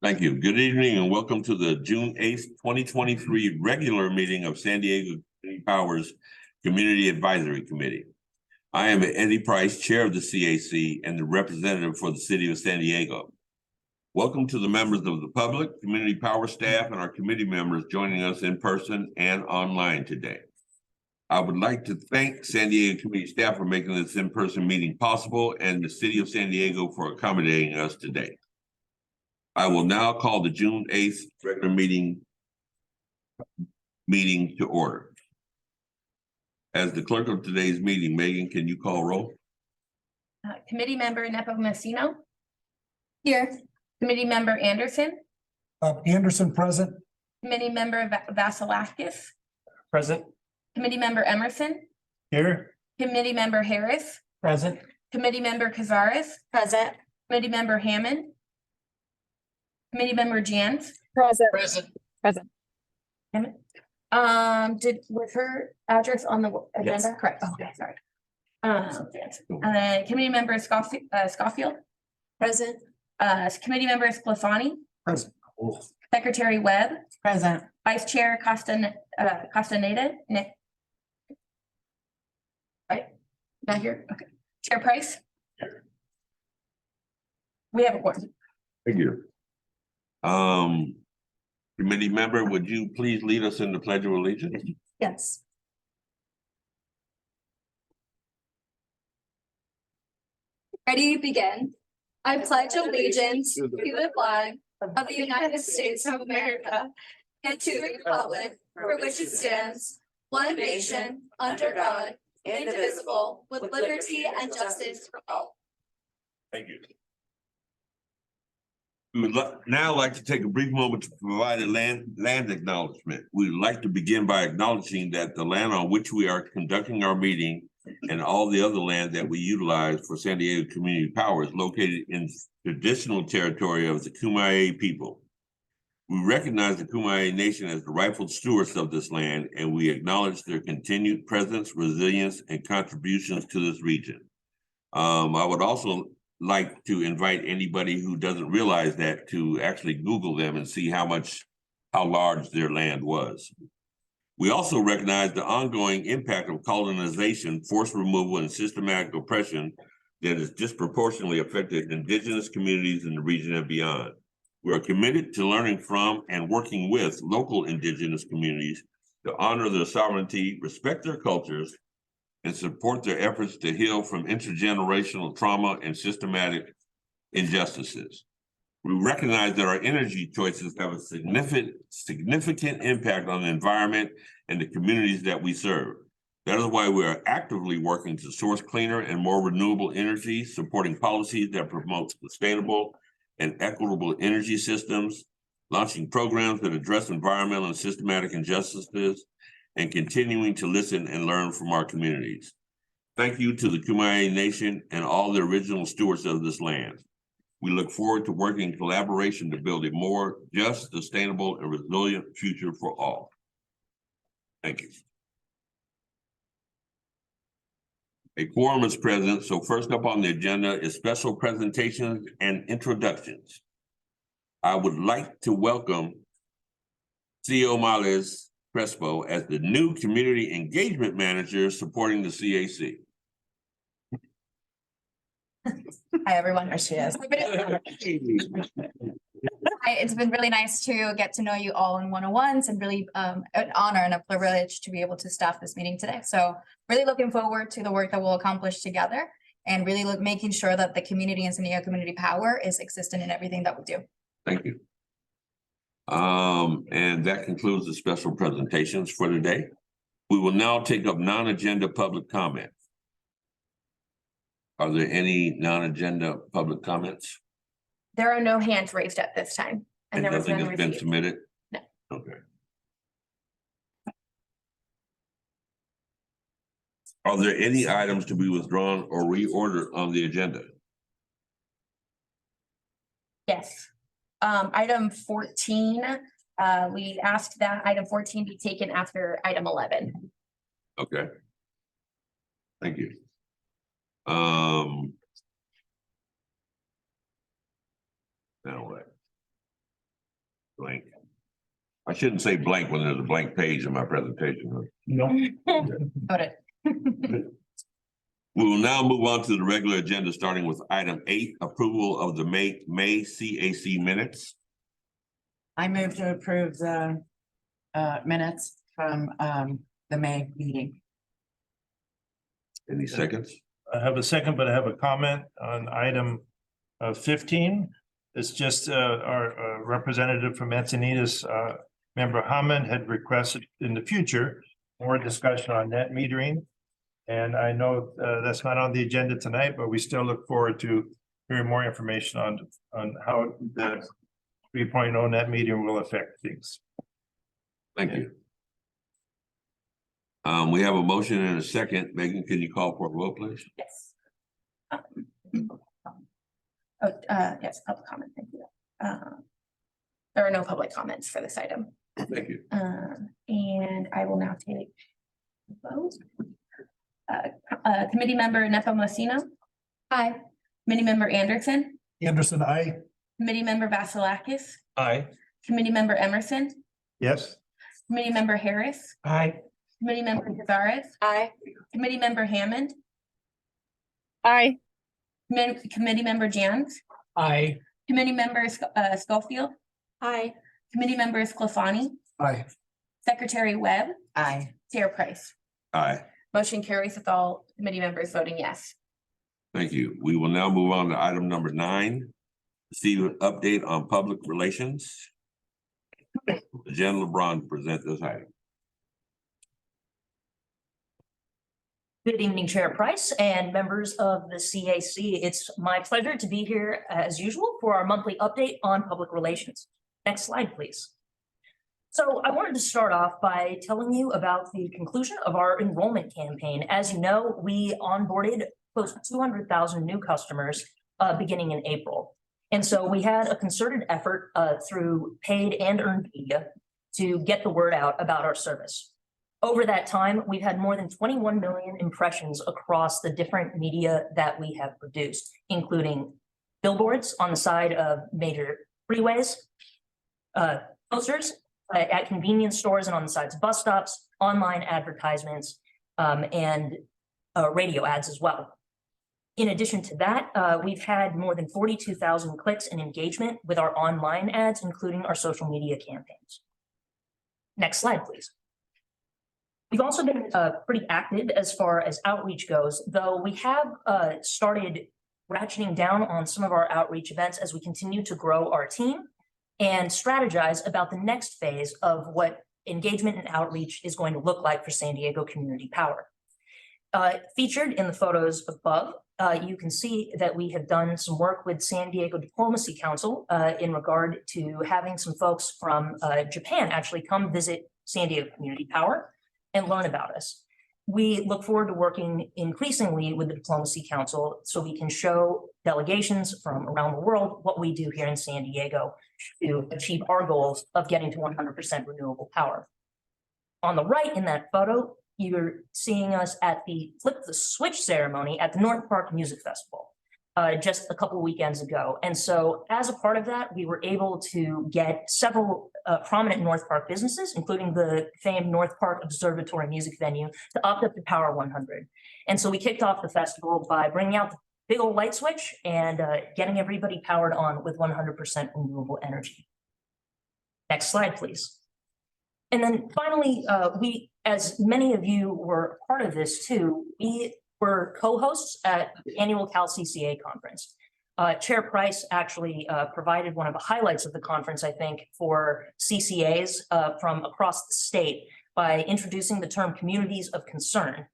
Thank you. Good evening and welcome to the June 8th, 2023 regular meeting of San Diego Community Powers Community Advisory Committee. I am Eddie Price, chair of the CAC and the representative for the city of San Diego. Welcome to the members of the public, community power staff, and our committee members joining us in person and online today. I would like to thank San Diego community staff for making this in-person meeting possible and the city of San Diego for accommodating us today. I will now call the June 8th regular meeting to order. As the clerk of today's meeting, Megan, can you call roll? Committee member Nepomuceno. Here. Committee member Anderson. Anderson present. Committee member Vasilakis. Present. Committee member Emerson. Here. Committee member Harris. Present. Committee member Cazares. Present. Committee member Hammond. Committee member Jans. Present. Present. Was her address on the agenda? Yes. Correct. Okay, sorry. Committee member Schofield. Present. Committee member Sclafani. Present. Secretary Webb. Present. Vice Chair Castaneda. Nick. Right, not here. Okay. Chair Price. We have a quorum. Thank you. Committee member, would you please lead us in the Pledge of Allegiance? Yes. Ready to begin. I pledge allegiance to the flag of the United States of America and to the republic for which it stands, one nation, under God, indivisible, with liberty and justice for all. Thank you. We would now like to take a brief moment to provide a land acknowledgement. We would like to begin by acknowledging that the land on which we are conducting our meeting and all the other land that we utilize for San Diego Community Power is located in traditional territory of the Kumeyaay people. We recognize the Kumeyaay Nation as the rightful stewards of this land, and we acknowledge their continued presence, resilience, and contributions to this region. I would also like to invite anybody who doesn't realize that to actually Google them and see how large their land was. We also recognize the ongoing impact of colonization, forced removal, and systematic oppression that has disproportionately affected indigenous communities in the region and beyond. We are committed to learning from and working with local indigenous communities to honor their sovereignty, respect their cultures, and support their efforts to heal from intergenerational trauma and systematic injustices. We recognize that our energy choices have a significant impact on the environment and the communities that we serve. That is why we are actively working to source cleaner and more renewable energy, supporting policies that promote sustainable and equitable energy systems, launching programs that address environmental and systematic injustices, and continuing to listen and learn from our communities. Thank you to the Kumeyaay Nation and all the original stewards of this land. We look forward to working in collaboration to build a more just, sustainable, and resilient future for all. Thank you. A quorum is present, so first up on the agenda is special presentations and introductions. I would like to welcome CEO Males Crespo as the new community engagement manager supporting the CAC. Hi, everyone. There she is. It's been really nice to get to know you all in one-on-ones and really an honor and a privilege to be able to staff this meeting today. So really looking forward to the work that we'll accomplish together and really making sure that the community and San Diego Community Power is existent in everything that we do. Thank you. And that concludes the special presentations for today. We will now take up non-agenda public comment. Are there any non-agenda public comments? There are no hands raised at this time. And there was nothing none has been received. submitted? No. Okay. Are there any items to be withdrawn or reordered on the agenda? Yes. Item 14, we asked that item 14 be taken after item 11. Okay. Thank you. Now what? blank. I shouldn't say blank when there's a blank page in my presentation. No. Noted. We will now move on to the regular agenda, starting with item 8, approval of the May CAC minutes. I move to approve the minutes from the May meeting. Any seconds? I have a second, but I have a comment on item 15. It's just our representative from Encinitas, member Hammond had requested in the future more discussion on net metering. And I know that's not on the agenda tonight, but we still look forward to hearing more information on how the 3.0 net metering will affect things. Thank you. We have a motion and a second. Megan, can you call for a vote, please? Yes. Yes, public comment, thank you. There are no public comments for this item. Thank you. And I will now take the vote. Committee member Nepomuceno. Aye. Committee member Anderson. Anderson, aye. Committee member Vasilakis. Aye. Committee member Emerson. Yes. Committee member Harris. Aye. Committee member Cazares. Aye. Committee member Hammond. Aye. Committee member Jans. Aye. Committee member Schofield. Aye. Committee member Sclafani. Aye. Secretary Webb. Aye. Chair Price. Aye. Motion carries with all committee members voting yes. Thank you. We will now move on to item number 9. Receive an update on public relations. Jen LeBron present this item. Good evening, Chair Price and members of the CAC. It's my pleasure to be here as usual for our monthly update on public relations. Next slide, please. So I wanted to start off by telling you about the conclusion of our enrollment campaign. As you know, we onboarded close to 200,000 new customers beginning in April. And so we had a concerted effort through paid and earned media to get the word out about our service. Over that time, we've had more than 21 million impressions across the different media that we have produced, including billboards on the side of major freeways, posters at convenience stores and on the sides of bus stops, online advertisements, and radio ads as well. In addition to that, we've had more than 42,000 clicks and engagement with our online ads, including our social media campaigns. Next slide, please. We've also been pretty active as far as outreach goes, though we have started ratcheting down on some of our outreach events as we continue to grow our team and strategize about the next phase of what engagement and outreach is going to look like for San Diego Community Power. Featured in the photos above, you can see that we have done some work with San Diego Diplomacy Council in regard to having some folks from Japan actually come visit San Diego Community Power and learn about us. We look forward to working increasingly with the Diplomacy Council so we can show delegations from around the world what we do here in San Diego to achieve our goals of getting to 100% renewable power. On the right in that photo, you're seeing us at the Flip the Switch ceremony at the North Park Music Festival just a couple weekends ago. And so as a part of that, we were able to get several prominent North Park businesses, including the famed North Park Observatory music venue, to opt up to Power 100. And so we kicked off the festival by bringing out the big old light switch and getting everybody powered on with 100% renewable energy. Next slide, please. And then finally, we, as many of you were part of this too, we were co-hosts at the annual Cal CCA conference. Chair Price actually provided one of the highlights of the conference, I think, for CCAs from across the state by introducing the term communities of concern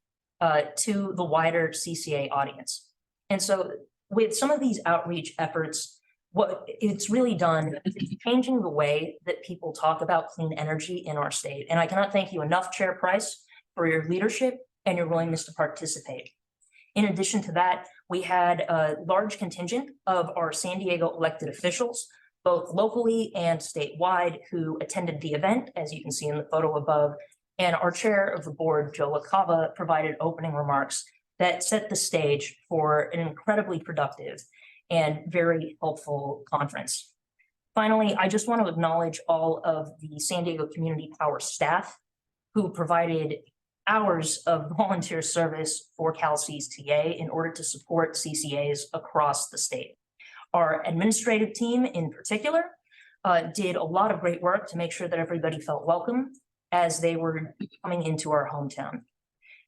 to the wider CCA audience. And so with some of these outreach efforts, what it's really done is changing the way that people talk about clean energy in our state. And I cannot thank you enough, Chair Price, for your leadership and your willingness to participate. In addition to that, we had a large contingent of our San Diego elected officials, both locally and statewide, who attended the event, as you can see in the photo above. And our chair of the board, Joe LaCava, provided opening remarks that set the stage for an incredibly productive and very helpful conference. Finally, I just want to acknowledge all of the San Diego Community Power staff who provided hours of volunteer service for CalC's TA in order to support CCAs across the state. Our administrative team in particular did a lot of great work to make sure that everybody felt welcome as they were coming into our hometown.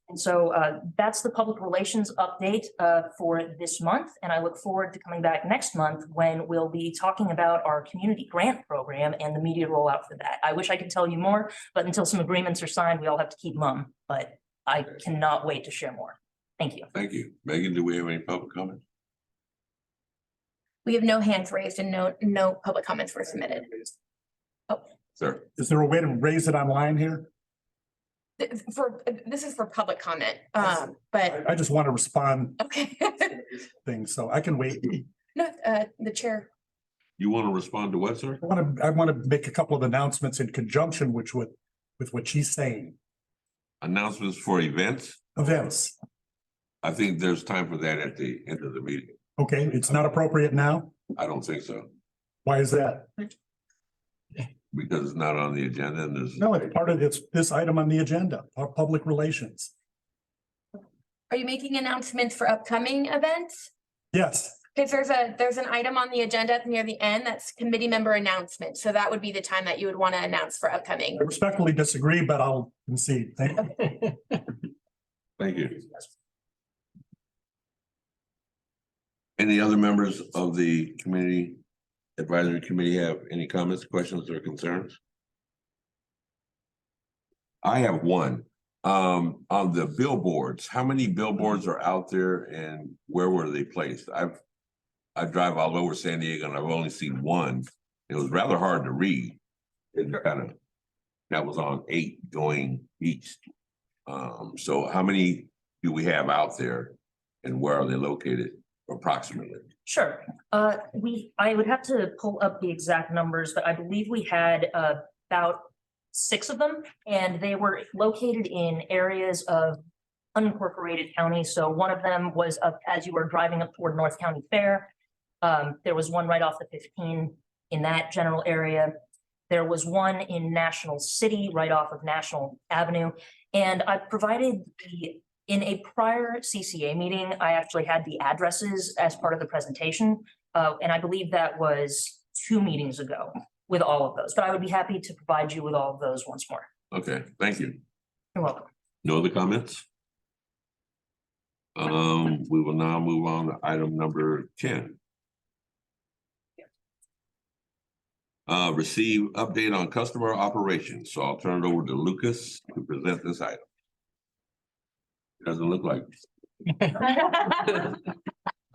And so that's the public relations update for this month. And I look forward to coming back next month when we'll be talking about our community grant program and the media rollout for that. I wish I could tell you more, but until some agreements are signed, we all have to keep mum. But I cannot wait to share more. Thank you. Thank you. Megan, do we have any public comments? We have no hands raised and no public comments were submitted. Sir, Is there a way to raise it online here? This is for public comment, but, I just want to respond okay. things, so I can wait. No, the chair. you want to respond to what, sir? I want to make a couple of announcements in conjunction with what she's saying. Announcements for events? Events, I think there's time for that at the end of the meeting. okay, it's not appropriate now? I don't think so, Why is that? because it's not on the agenda and there's. No, it's part of this item on the agenda, our public relations. Are you making announcements for upcoming events? Yes, Because there's an item on the agenda near the end that's committee member announcement. So that would be the time that you would want to announce for upcoming. I respectfully disagree, but I'll concede. Thank you. Thank you. Any other members of the community advisory committee have any comments, questions, or concerns? I have one. On the billboards, how many billboards are out there and where were they placed? I drive all over San Diego and I've only seen one. It was rather hard to read. That was on 8 going east. So how many do we have out there and where are they located approximately? Sure. I would have to pull up the exact numbers, but I believe we had about 6 of them, and they were located in areas of unincorporated counties. So one of them was up as you were driving up toward North County Fair. There was one right off the 15 in that general area. There was one in National City right off of National Avenue. And I provided in a prior CCA meeting, I actually had the addresses as part of the presentation. And I believe that was 2 meetings ago with all of those, but I would be happy to provide you with all of those once more. Okay, thank you. You're welcome. No other comments? We will now move on to item number 10. Receive update on customer operations. So I'll turn it over to Lucas to present this item. Doesn't look like.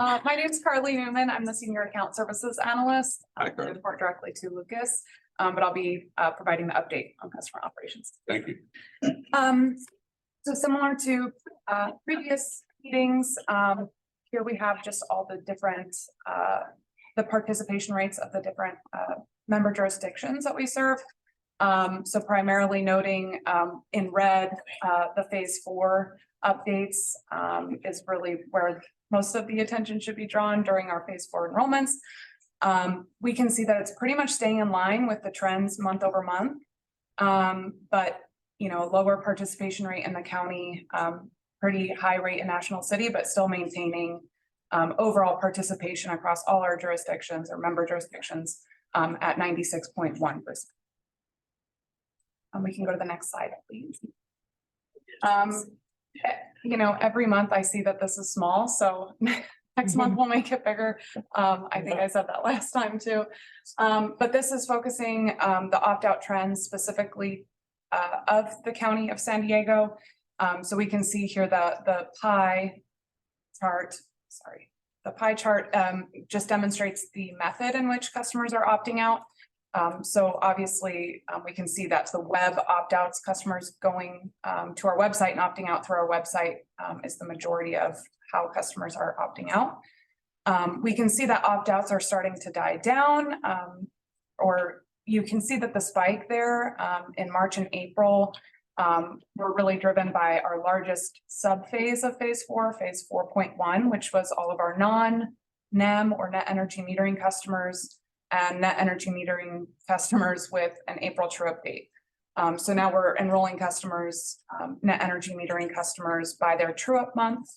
My name is Carly Newman. I'm the Senior Account Services Analyst. Hi, I Carly. report directly to Lucas, but I'll be providing the update on customer operations. Thank you. So similar to previous meetings, here we have just all the different the participation rates of the different member jurisdictions that we serve. So primarily noting in red, the phase 4 updates is really where most of the attention should be drawn during our phase 4 enrollments. We can see that it's pretty much staying in line with the trends month over month. But you know, lower participation rate in the county, pretty high rate in National City, but still maintaining overall participation across all our jurisdictions or member jurisdictions at 96.1%. We can go to the next slide, please. You know, every month I see that this is small, so next month we'll make it bigger. I think I said that last time too. But this is focusing the opt-out trends specifically of the county of San Diego. So we can see here the pie chart, the pie chart just demonstrates the method in which customers are opting out. So obviously we can see that's the web opt-outs, customers going to our website and opting out through our website is the majority of how customers are opting out. We can see that opt-outs are starting to die down, or you can see that the spike there in March and April were really driven by our largest sub-phase of phase 4, phase 4.1, which was all of our non-NEM or net energy metering customers and net energy metering customers with an April true up date. So now we're enrolling customers, net energy metering customers by their true up month,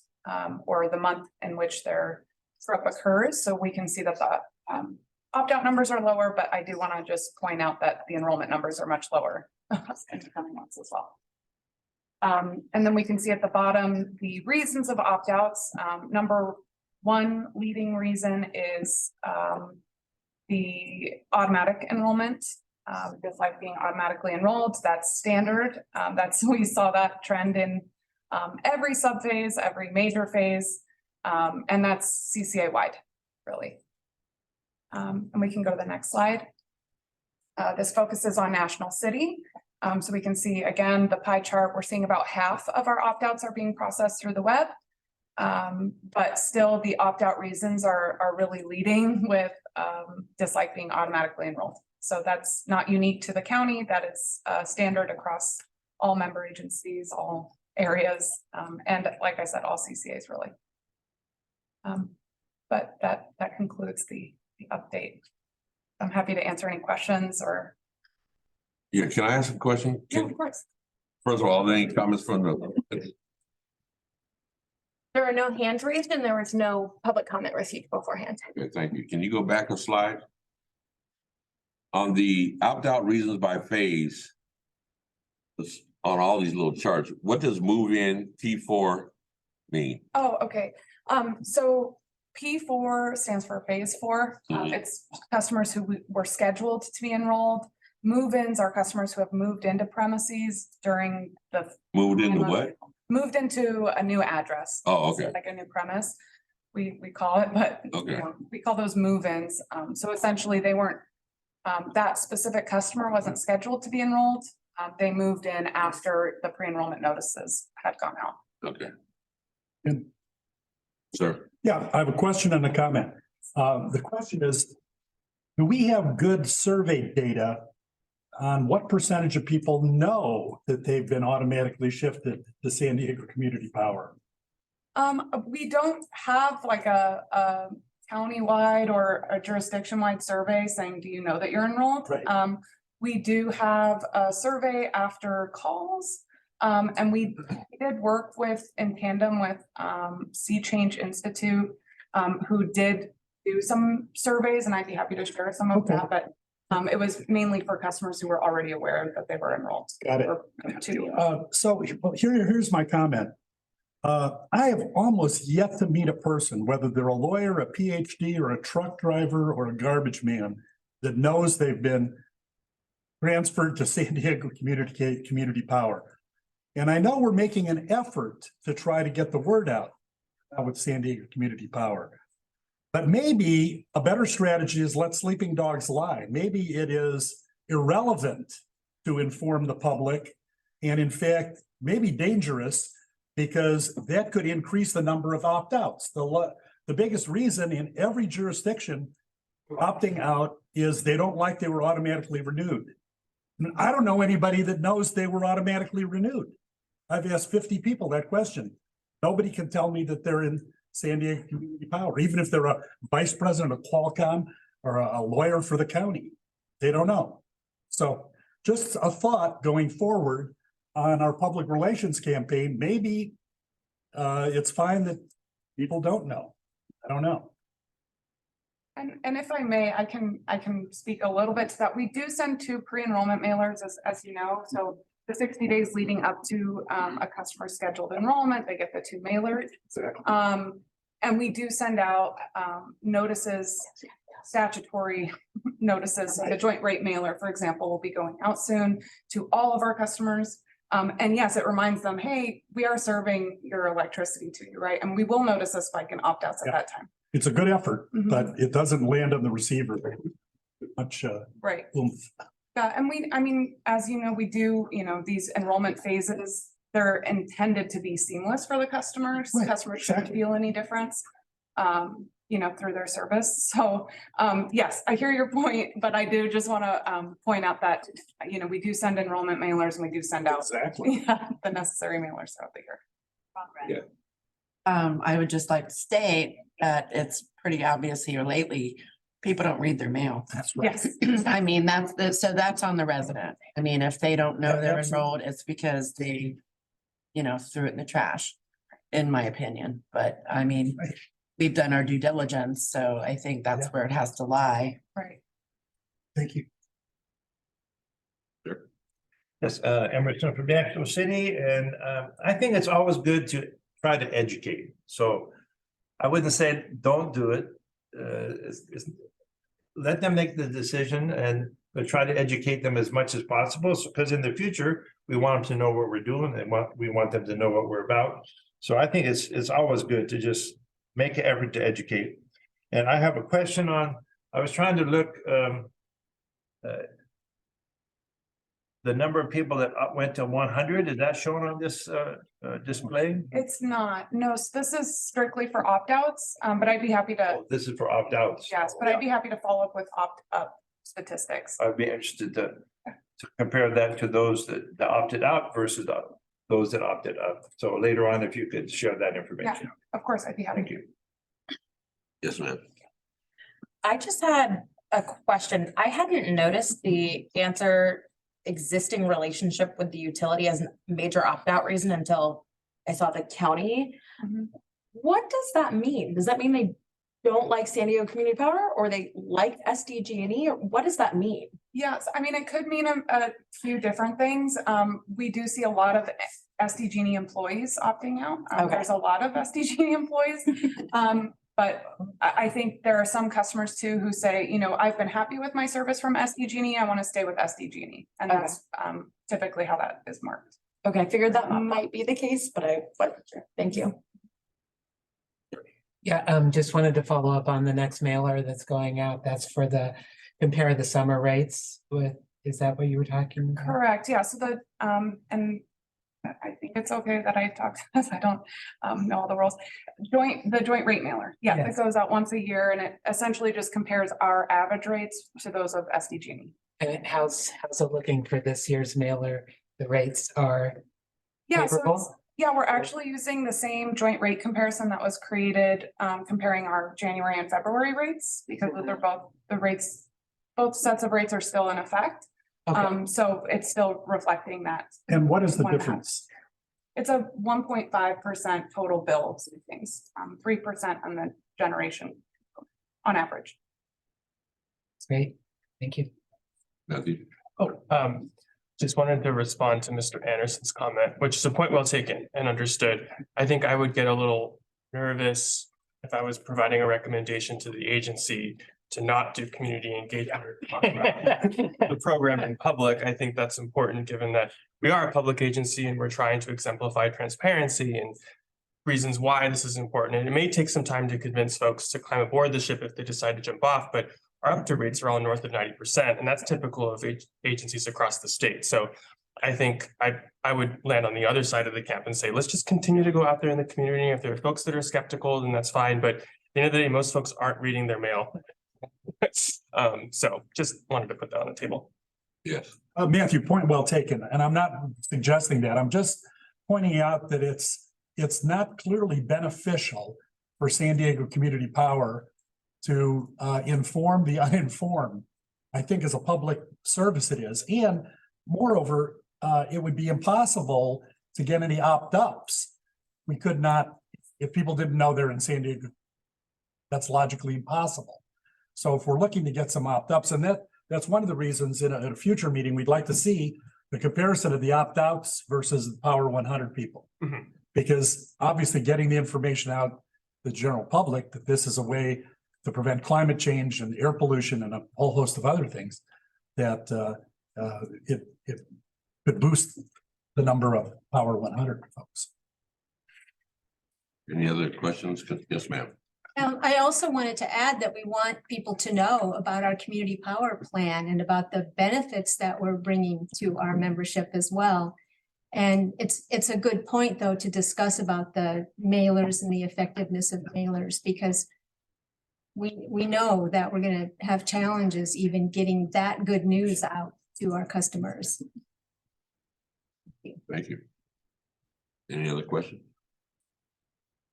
or the month in which their true up occurs. So we can see that the opt-out numbers are lower, but I do want to just point out that the enrollment numbers are much lower in the coming months as well. And then we can see at the bottom, the reasons of opt-outs. Number one leading reason is the automatic enrollment. Just like being automatically enrolled, that's standard. We saw that trend in every subphase, every major phase, and that's CCA wide, really. And we can go to the next slide. This focuses on National City. So we can see again, the pie chart, we're seeing about half of our opt-outs are being processed through the web. But still the opt-out reasons are really leading with just like being automatically enrolled. So that's not unique to the county. That is standard across all member agencies, all areas, and like I said, all CCAs really. But that concludes the update. I'm happy to answer any questions or. Yeah, can I ask a question? Yeah, of course. First of all, any comments from the? There are no hands raised and there was no public comment received beforehand. Okay, thank you. Can you go back a slide? On the opt-out reasons by phase, on all these little charts, what does move in P4 mean? Oh, okay. So P4 stands for phase 4. It's customers who were scheduled to be enrolled. Move-ins are customers who have moved into premises during the. Moved into what? Moved into a new address. Oh, okay. Like a new premise, we call it, but Okay. you know, we call those move-ins. So essentially they weren't, that specific customer wasn't scheduled to be enrolled. They moved in after the pre-enrollment notices had gone out. Okay. And Sir, yeah, I have a question and a comment. The question is, do we have good survey data on what percentage of people know that they've been automatically shifted to San Diego Community Power? We don't have like a countywide or a jurisdiction-wide survey saying, do you know that you're enrolled? Right. We do have a survey after calls. And we did work in tandem with Sea Change Institute, who did do some surveys, and I'd be happy to share some of that, but it was mainly for customers who were already aware that they were enrolled. Got it. So here's my comment. I have almost yet to meet a person, whether they're a lawyer, a PhD, or a truck driver, or a garbage man, that knows they've been transferred to San Diego Community Power. And I know we're making an effort to try to get the word out with San Diego Community Power. But maybe a better strategy is let sleeping dogs lie. Maybe it is irrelevant to inform the public, and in fact, maybe dangerous, because that could increase the number of opt-outs. The biggest reason in every jurisdiction for opting out is they don't like they were automatically renewed. And I don't know anybody that knows they were automatically renewed. I've asked 50 people that question. Nobody can tell me that they're in San Diego Community Power, even if they're a vice president of Qualcomm or a lawyer for the county. They don't know. So just a thought going forward on our public relations campaign, maybe it's fine that people don't know. I don't know. And if I may, I can speak a little bit to that. We do send 2 pre-enrollment mailers, as you know, so the 60 days leading up to a customer scheduled enrollment, they get the 2 mailers. Exactly. And we do send out notices, statutory notices. So the joint rate mailer, for example, will be going out soon to all of our customers. And yes, it reminds them, hey, we are serving your electricity to you, right? And we will notice a spike in opt-outs at that time. It's a good effort, but it doesn't land on the receiver much. Right. Oomph. Yeah, and I mean, as you know, we do, these enrollment phases, they're intended to be seamless for the customers. Right, Customers shouldn't feel any difference, through their service. So, yes, I hear your point, but I do just want to point out that, we do send enrollment mailers and we do send out Exactly. the necessary mailers throughout the year. I would just like to state that it's pretty obvious here lately People don't read their mail. That's right. Yes. I mean, so that's on the resident. I mean, if they don't know Yeah, they're absolutely. enrolled, it's because they, threw it in the trash, in my opinion. But I mean, Right. we've done our due diligence, so I think that's Yeah. where it has to lie. Right. Thank you. Yes, Emerson from National City, and I think it's always good to try to educate. So I wouldn't say don't do it. Let them make the decision and but try to educate them as much as possible. So because in the future, we want them to know what we're doing and we want them to know what we're about. So I think it's always good to just make an effort to educate. And I have a question I was trying to look the number of people that went to 100, is that shown on this display? It's not, no, so this is strictly for opt-outs, but I'd be happy to, Oh, this is for opt-outs. yes, but I'd be happy to follow up with opt-up statistics. I'd be interested to compare that to those that opted out versus those that opted up. So later on, if you could share that information. Of course, I'd be happy Thank to. you. Yes, ma'am. I just had a question. I hadn't noticed the answer existing relationship with the utility as a major opt-out reason until I saw the county. Mhm. What does that mean? Does that mean they don't like San Diego Community Power or they like SDG&E? Or what does that mean? Yes, I mean, it could mean a few different things. We do see a lot of SDG&E employees opting out. Okay. There's a lot of SDG&E employees. But I think there are some customers too who say, I've been happy with my service from SDG&E. I want to stay with SDG&E. And Okay. that's typically how that is marked. Okay, I figured that might be the case, but I wasn't sure. Thank you. Yeah, just wanted to follow up on the next mailer that's going out. That's for the compare the summer rates with, is that what you were talking about? Correct, yeah, so and I think it's okay that I talked, because I don't know all the rules. The joint rate mailer, yeah, it Yes. goes out once a year and it essentially just compares our average rates to those of SDG&E. And how's it looking for this year's mailer? The rates are Yeah, so favorable? we're actually using the same joint rate comparison that was created, comparing our January and February rates, because they're both sets of rates are still in effect. Okay, So it's still reflecting that. And what is the 1.5. difference? It's a 1.5% total bill savings, 3% on the generation on average. great. Thank you. Matthew? Just wanted to respond to Mr. Anderson's comment, which is a point well taken and understood. I think I would get a little nervous if I was providing a recommendation to the agency to not do community engagement or talk about the program in public. I think that's important, given that we are a public agency and we're trying to exemplify transparency and reasons why this is important. And it may take some time to convince folks to climb aboard the ship if they decide to jump off, but our up-to rates are all north of 90%, and that's typical of agencies across the state. So I think I would land on the other side of the camp and say, let's just continue to go out there in the community. If there are folks that are skeptical, then that's fine. But at the end of the day, most folks aren't reading their mail. So just wanted to put that on the table. Yes. Matthew, point well taken, and I'm not suggesting that. I'm just pointing out that it's not clearly beneficial for San Diego Community Power to inform the uninformed. I think as a public service it is, and moreover, it would be impossible to get any opt-ups. We could not, if people didn't know they're in San Diego, that's logically impossible. So if we're looking to get some opt-ups, and that's one of the reasons in a future meeting, we'd like to see the comparison of the opt-outs versus the Power 100 people. Mhm. Because obviously getting the information out to the general public that this is a way to prevent climate change and air pollution and a whole host of other things, that it could boost the number of Power 100 folks. Any other questions? Yes, ma'am. I also wanted to add that we want people to know about our community power plan and about the benefits that we're bringing to our membership as well. And it's a good point, though, to discuss about the mailers and the effectiveness of mailers, because we know that we're going to have challenges even getting that good news out to our customers. Thank you. Any other questions?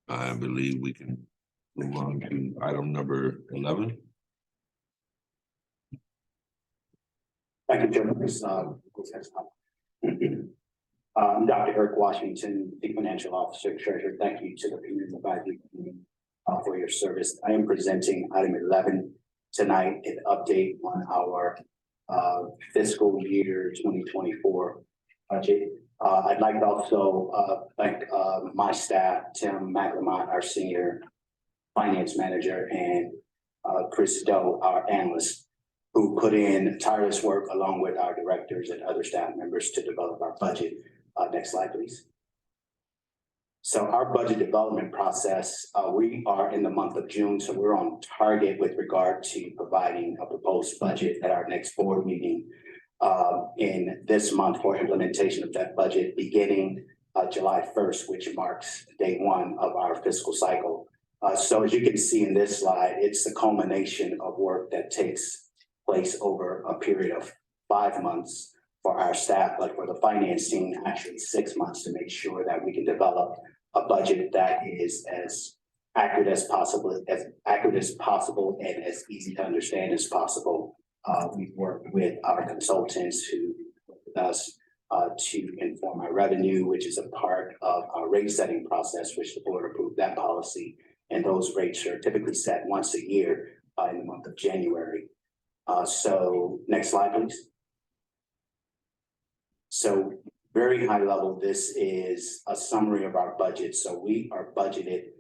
I believe we can move on to item number 11. Thank you, Chairman. I'm Dr. Eric Washington, the Financial Officer Treasurer. Thank you to the Community Advisory Committee for your service. I am presenting item 11 tonight, an update on our fiscal year 2024 budget. I'd like to also thank my staff, Tim McLemont, our Senior Finance Manager, and Chris Doe, our analyst, who put in tireless work along with our directors and other staff members to develop our budget. Next slide, please. So our budget development process, we are in the month of June, so we're on target with regard to providing a proposed budget at our next board meeting in this month for implementation of that budget beginning July 1st, which marks day one of our fiscal cycle. So as you can see in this slide, it's the culmination of work that takes place over a period of 5 months for our staff, but for the finance team, actually 6 months to make sure that we can develop a budget that is as accurate as possible and as easy to understand as possible. We've worked with our consultants who work with us to inform our revenue, which is a part of our rate setting process, which the board approved that policy. And those rates are typically set once a year in the month of January. So next slide, please. So very high level, this is a summary of our budget. So we are budgeted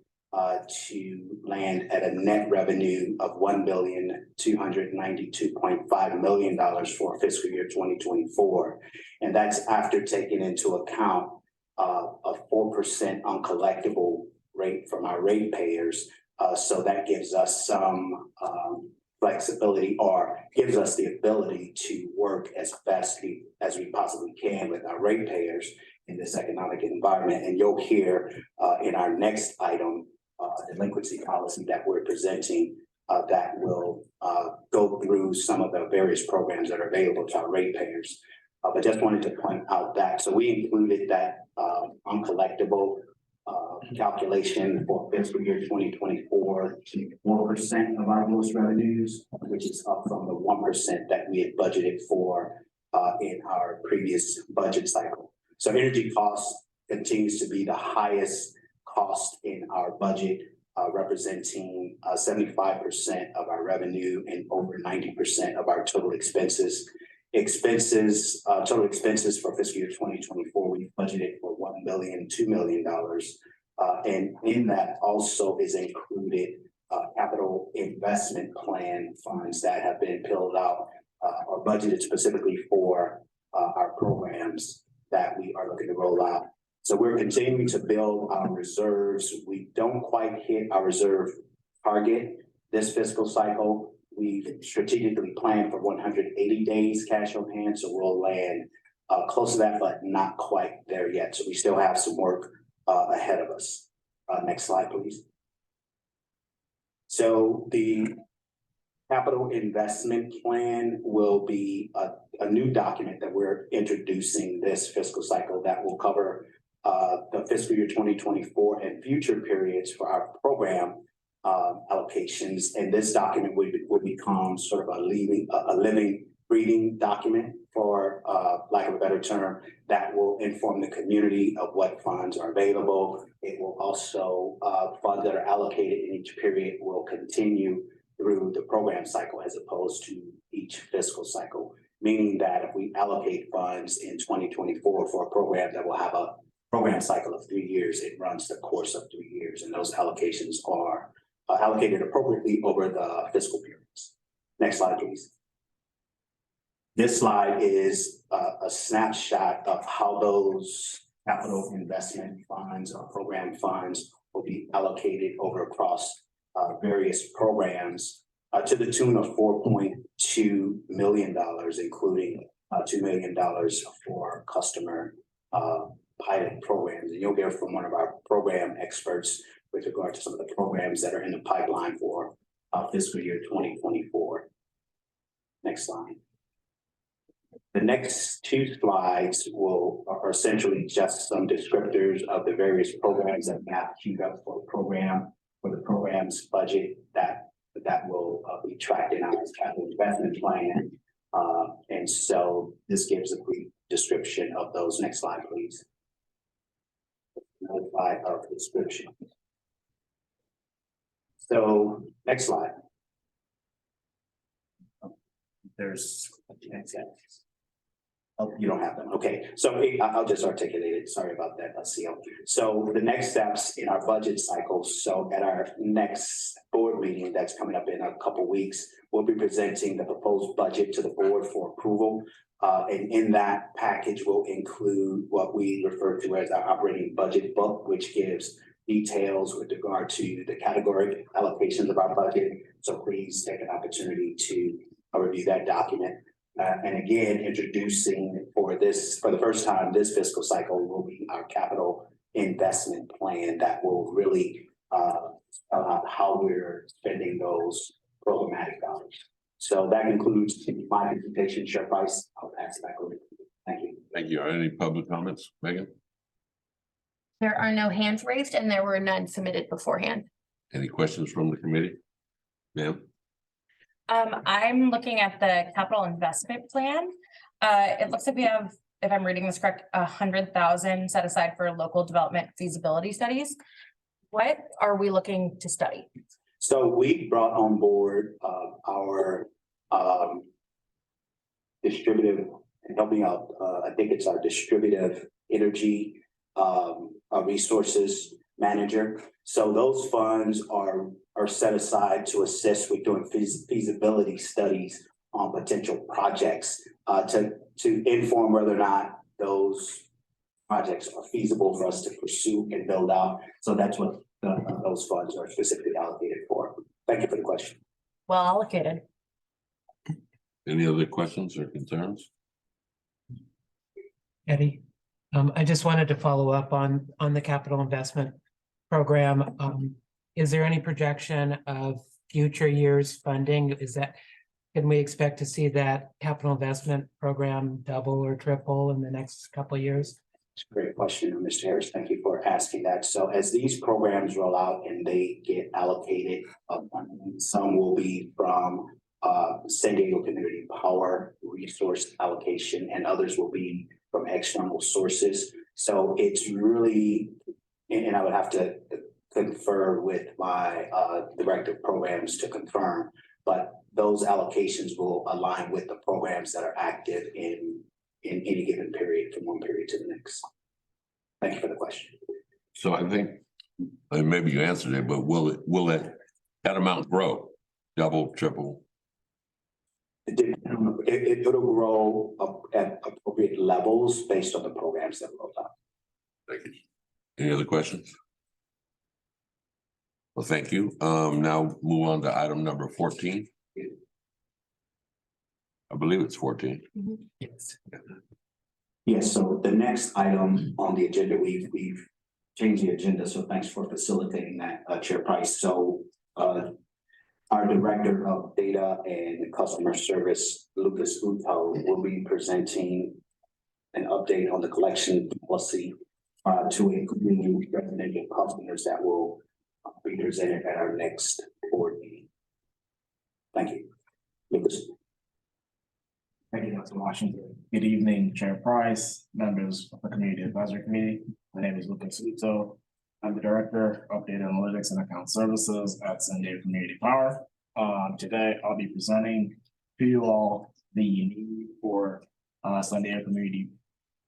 to land at a net revenue of $1,292.5 million for fiscal year 2024. And that's after taking into account a 4% uncollectible rate from our ratepayers. So that gives us some flexibility, or gives us the ability to work as best as we possibly can with our ratepayers in this economic environment. And you'll hear in our next item, delinquency policy that we're presenting, that will go through some of the various programs that are available to our ratepayers. But just wanted to point out that, so we included that uncollectible calculation for fiscal year 2024 to 4% of our gross revenues, which is up from the 1% that we had budgeted for in our previous budget cycle. So energy costs continues to be the highest cost in our budget, representing 75% of our revenue and over 90% of our total expenses. Total expenses for fiscal year 2024, we budgeted for $1,002 million. And in that also is included capital investment plan funds that have been filled out or budgeted specifically for our programs that we are looking to roll out. So we're continuing to build our reserves. We don't quite hit our reserve target this fiscal cycle. We've strategically planned for 180 days cash on hand, so we'll land close to that, but not quite there yet. So we still have some work ahead of us. Next slide, please. So the capital investment plan will be a new document that we're introducing this fiscal cycle that will cover the fiscal year 2024 and future periods for our program allocations. And this document will become sort of a living, breathing document, for lack of a better term, that will inform the community of what funds are available. It will also, funds that are allocated in each period will continue through the program cycle as opposed to each fiscal cycle, meaning that if we allocate funds in 2024 for a program that will have a program cycle of 3 years, it runs the course of 3 years, and those allocations are allocated appropriately over the fiscal periods. Next slide, please. This slide is a snapshot of how those capital investment funds or program funds will be allocated across various programs to the tune of $4.2 million, including $2 million for customer pilot programs. And you'll hear from one of our program experts with regard to some of the programs that are in the pipeline for fiscal year 2024. Next slide. The next 2 slides are essentially just some descriptors of the various programs that we have queued up for the program's budget that will be tracked in our capital investment plan. And so this gives a brief description of those. Next slide, please. Another slide of description. So next slide. There's. Oh, you don't have them. Okay, so I'll just articulate it. Sorry about that, Seal. So the next steps in our budget cycle. So at our next board meeting that's coming up in a couple weeks, we'll be presenting the proposed budget to the board for approval. And in that package will include what we refer to as our operating budget book, which gives details with regard to the category allocations of our budget. So please take an opportunity to review that document. And again, introducing for the first time this fiscal cycle will be our capital investment plan that will really spell out how we're spending those programmatic dollars. So that concludes my presentation. Chair Price, I'll pass it back over to you. Thank you. Thank you. Are there any public comments, Megan? There are no hands raised and there were none submitted beforehand. Any questions from the committee? Ma'am? I'm looking at the capital investment plan. It looks like we have, if I'm reading this correct, 100,000 set aside for local development feasibility studies. What are we looking to study? So we brought on board our distributive, and help me out, I think it's our distributive energy resources manager. So those funds are set aside to assist with doing feasibility studies on potential projects to inform whether or not those projects are feasible for us to pursue and build out. So that's what those funds are specifically allocated for. Thank you for the question. Well allocated. Any other questions or concerns? Eddie, I just wanted to follow up on the capital investment program. Is there any projection of future years funding? Can we expect to see that capital investment program double or triple in the next couple of years? It's a great question, Mr. Harris. Thank you for asking that. So as these programs roll out and they get allocated, some will be from San Diego Community Power resource allocation, and others will be from external sources. So it's really, and I would have to confer with my director of programs to confirm, but those allocations will align with the programs that are active in any given period, from one period to the next. Thank you for the question. So I think, and maybe you answered it, but will that amount grow? Double, triple? It'll grow up at appropriate levels based on the programs that roll out. Thank you. Any other questions? Well, thank you. Now move on to item number 14. I believe it's 14. Yes. Yes, so the next item on the agenda, we've changed the agenda, so thanks for facilitating that, Chair Price. So our Director of Data and Customer Service, Lucas Uto, will be presenting an update on the collection policy to include residential customers that will be presented at our next board meeting. Thank you. Lucas. Thank you, Dr. Washington. Good evening, Chair Price, members of the Community Advisory Committee. My name is Lucas Uto. I'm the Director of Data Analytics and Account Services at San Diego Community Power. Today, I'll be presenting to you all the need for San Diego Community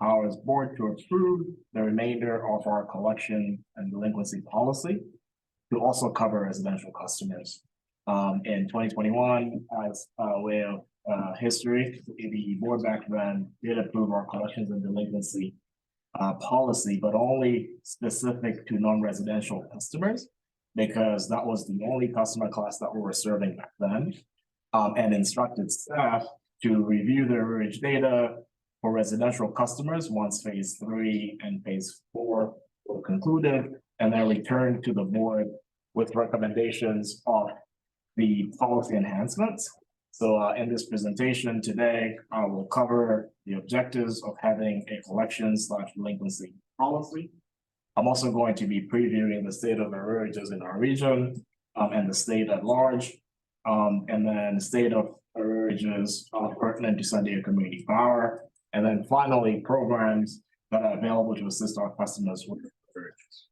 Power's board to approve the remainder of our collection and delinquency policy to also cover residential customers. In 2021, as a way of history, the board back then did approve our collections and delinquency policy, but only specific to non-residential customers, because that was the only customer class that we were serving back then, and instructed staff to review the arrearage data for residential customers once phase 3 and phase 4 were concluded, and then return to the board with recommendations of the policy enhancements. So in this presentation today, I will cover the objectives of having a collection/delinquency policy. I'm also going to be previewing the state of arrearages in our region and the state at large. and then state of arrearages pertinent to San Diego Community Power. And then finally, programs that are available to assist our customers with arrearages.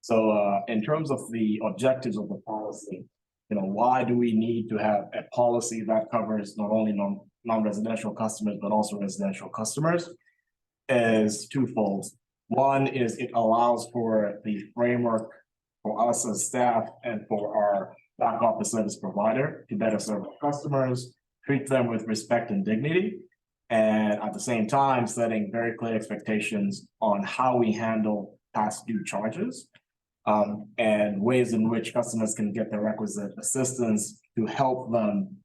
So in terms of the objectives of the policy, why do we need to have a policy that covers not only non-residential customers, but also residential customers? Is twofold. One is it allows for the framework for us as staff and for our back office service provider to better serve our customers, treat them with respect and dignity, and at the same time, setting very clear expectations on how we handle past due charges, and ways in which customers can get the requisite assistance to help them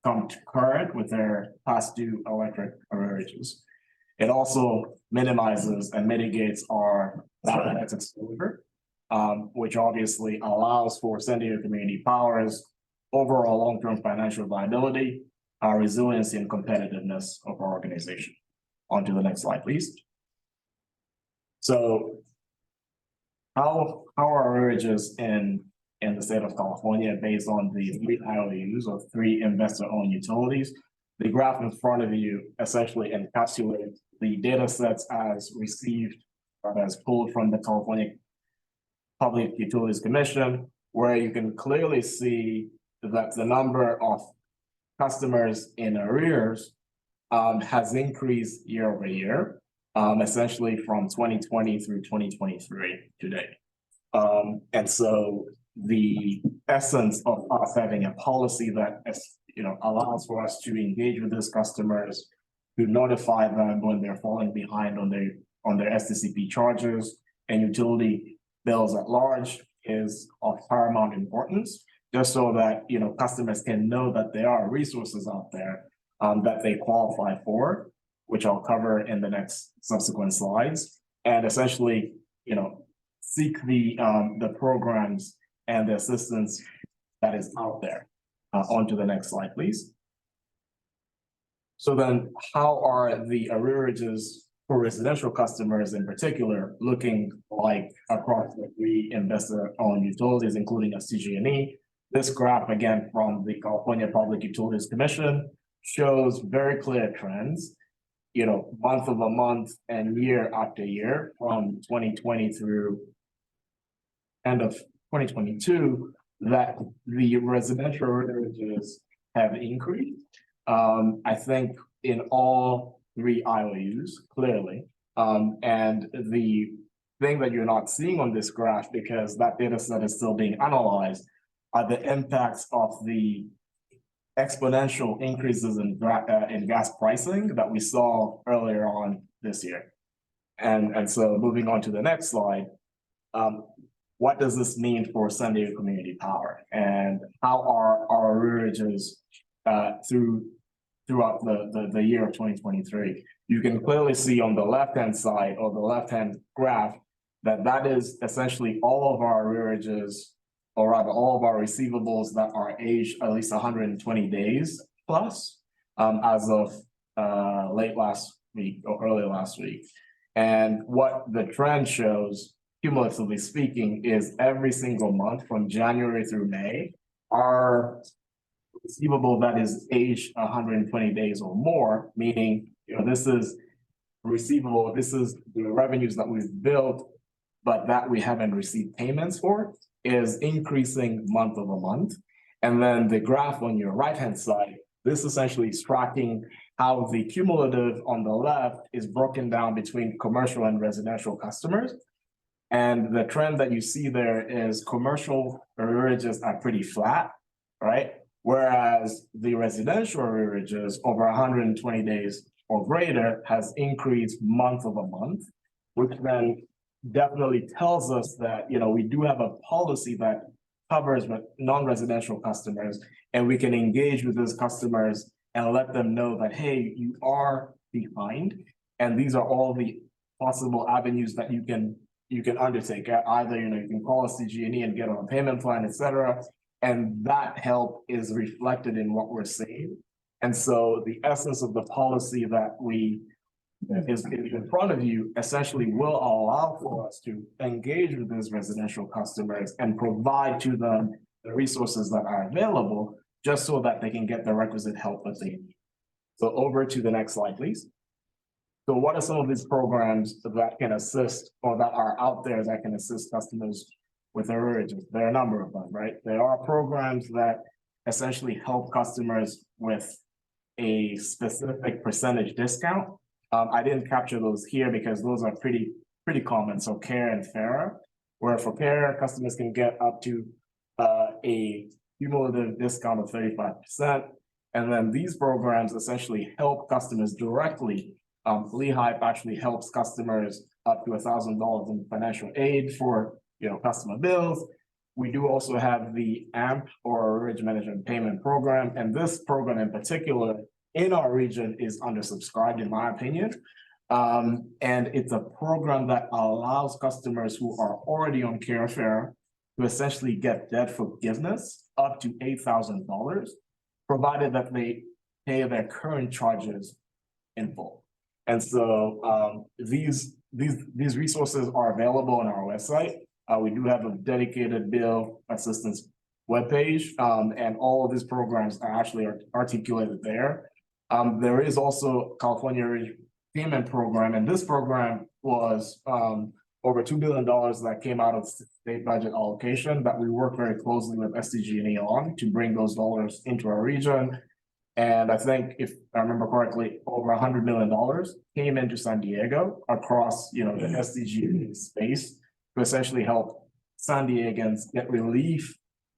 come to current with their past due electric arrearages. It also minimizes and mitigates our bad debt exposure, which obviously allows for San Diego Community Power's overall long-term financial viability, our resiliency and competitiveness of our organization. On to the next slide, please. So how are arrearages in the state of California based on the 3 IOUs or 3 investor-owned utilities? The graph in front of you essentially encapsulates the data sets as received or as pulled from the California Public Utilities Commission, where you can clearly see that the number of customers in arrears has increased year over year, essentially from 2020 through 2023 today. And so the essence of us having a policy that allows for us to engage with these customers, to notify them when they're falling behind on their SDCP charges and utility bills at large is of paramount importance, just so that customers can know that there are resources out there that they qualify for, which I'll cover in the next subsequent slides, and essentially seek the programs and the assistance that is out there. On to the next slide, please. So then how are the arrearages for residential customers in particular looking like across the 3 investor-owned utilities, including SDG&E? This graph, again, from the California Public Utilities Commission, shows very clear trends, month over month and year after year from 2020 through end of 2022, that the residential arrearages have increased. I think in all 3 IOUs, clearly. And the thing that you're not seeing on this graph, because that data set is still being analyzed, are the impacts of the exponential increases in gas pricing that we saw earlier on this year. And so moving on to the next slide, what does this mean for San Diego Community Power, and how are our arrearages throughout the year of 2023? You can clearly see on the left-hand side or the left-hand graph that is essentially all of our arrearages, or rather all of our receivables that are aged at least 120 days plus, as of late last week or early last week. And what the trend shows, cumulatively speaking, is every single month from January through May, our receivable that is aged 120 days or more, meaning this is receivable, this is the revenues that we've built, but that we haven't received payments for, is increasing month over month. And then the graph on your right-hand side, this essentially is tracking how the cumulative on the left is broken down between commercial and residential customers. And the trend that you see there is commercial arrearages are pretty flat, right? Whereas the residential arrearages over 120 days or greater has increased month over month, which then definitely tells us that, we do have a policy that covers non-residential customers, and we can engage with those customers and let them know that, hey, you are behind, and these are all the possible avenues that you can undertake. Either, you can call SDG&E and get on a payment plan, etc. And that help is reflected in what we're seeing. And so the essence of the policy that is in front of you essentially will allow for us to engage with these residential customers and provide to them the resources that are available just so that they can get the requisite help that they need. So over to the next slide, please. So what are some of these programs that can assist or that are out there that can assist customers with their arrearages? There are a number of them, right? There are programs that essentially help customers with a specific percentage discount. I didn't capture those here because those are pretty common. So Care and Fairer, where for Care, customers can get up to a cumulative discount of 35%. And then these programs essentially help customers directly. Lehigh actually helps customers up to $1,000 in financial aid for customer bills. We do also have the AMP, or Arrearage Management Payment Program, and this program in particular in our region is undersubscribed in my opinion. And it's a program that allows customers who are already on Care Fair to essentially get debt forgiveness up to $8,000, provided that they pay their current charges in full. And so these resources are available on our website. We do have a dedicated bill assistance webpage, and all of these programs are actually articulated there. There is also California Arrearage Payment Program, and this program was over $2 billion that came out of state budget allocation that we work very closely with SDG&E on to bring those dollars into our region. And I think, if I remember correctly, over $100 million came into San Diego across, the SDG space to essentially help San Diegans get relief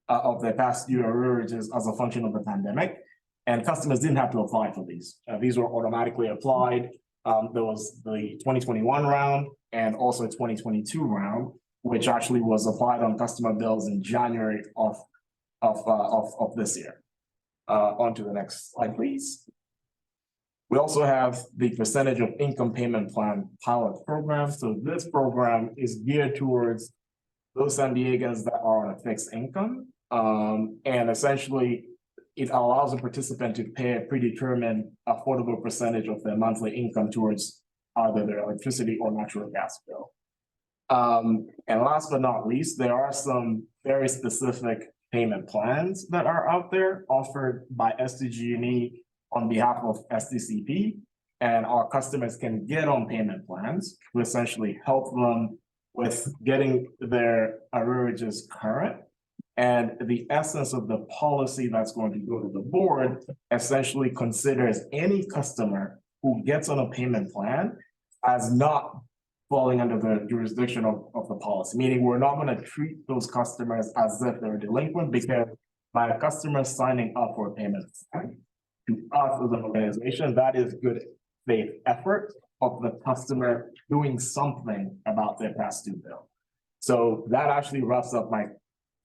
of their past due arrearages as a function of the pandemic. And customers didn't have to apply for these. These were automatically applied. There was the 2021 round and also 2022 round, which actually was applied on customer bills in January of this year. On to the next slide, please. We also have the percentage of income payment plan pilot program. So this program is geared towards those San Diegans that are on a fixed income. And essentially, it allows a participant to pay a predetermined affordable percentage of their monthly income towards either their electricity or natural gas bill. And last but not least, there are some very specific payment plans that are out there offered by SDG&E on behalf of SDCP, and our customers can get on payment plans to essentially help them with getting their arrearages current. And the essence of the policy that's going to go to the board essentially considers any customer who gets on a payment plan as not falling under the jurisdiction of the policy, meaning we're not going to treat those customers as if they're delinquent, because by a customer signing up for a payment plan to us as an organization, that is good faith effort of the customer doing something about their past due bill. So that actually wraps up my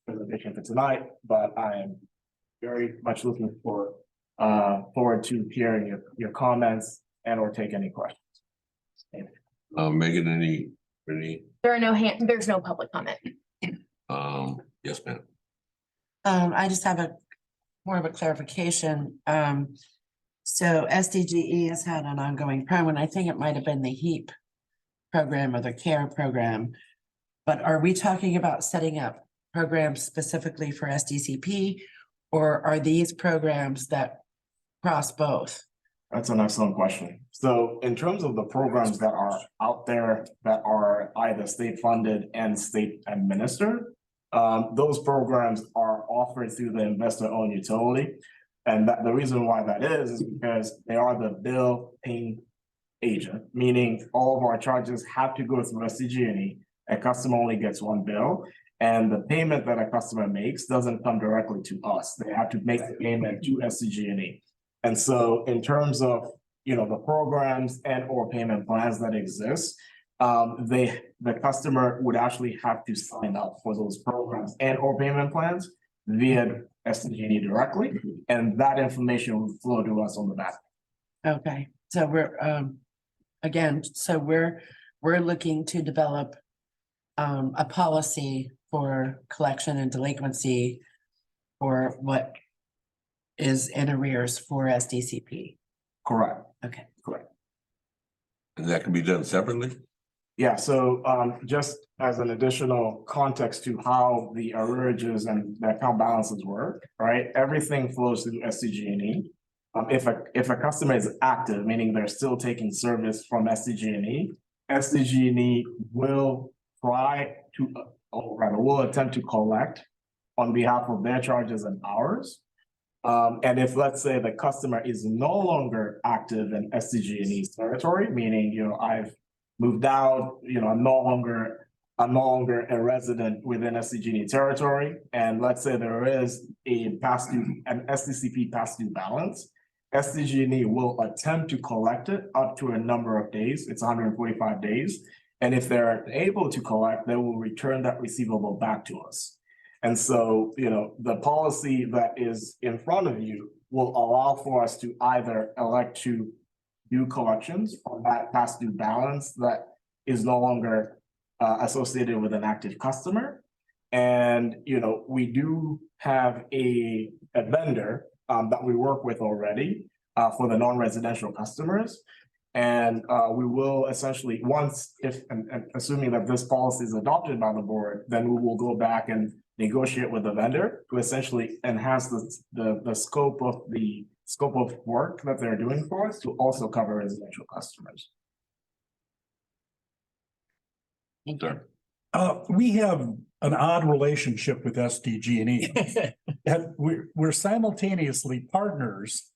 presentation for tonight, but I am very much looking forward to hearing your comments and or take any questions. Megan, any? There are there's no public comment. Yes, ma'am. I just have more of a clarification. So SDG&E has had an ongoing program, and I think it might have been the HEAP program or the CARE program. But are we talking about setting up programs specifically for SDCP, or are these programs that cross both? That's an excellent question. So in terms of the programs that are out there that are either state funded and state administered, those programs are offered through the investor-owned utility. And the reason why that is because they are the bill paying agent, meaning all of our charges have to go through SDG&E. A customer only gets one bill, and the payment that a customer makes doesn't come directly to us. They have to make the payment to SDG&E. And so in terms of, the programs and or payment plans that exist, the customer would actually have to sign up for those programs and or payment plans via SDG&E directly, and that information will flow to us on the back. Okay, so we're looking to develop a policy for collection and delinquency for what is in arrears for SDCP. Correct. Okay. Correct. And that can be done separately? Yeah, so just as an additional context to how the arrearages and the account balances work, right? Everything flows through SDG&E. If a customer is active, meaning they're still taking service from SDG&E, SDG&E will try to, or rather will attempt to collect on behalf of their charges and ours. And if, let's say, the customer is no longer active in SDG&E's territory, meaning, I've moved out, I'm no longer a resident within SDG&E territory, and let's say there is an SDCP past due balance, SDG&E will attempt to collect it up to a number of days. It's 145 days. And if they're able to collect, they will return that receivable back to us. And so, the policy that is in front of you will allow for us to either elect to do collections on that past due balance that is no longer associated with an active customer. And, we do have a vendor that we work with already for the non-residential customers. And we will essentially, once, and assuming that this policy is adopted by the board, then we will go back and negotiate with the vendor to essentially enhance the scope of work that they're doing for us to also cover residential customers. We have an odd relationship with SDG&E. And we're simultaneously partners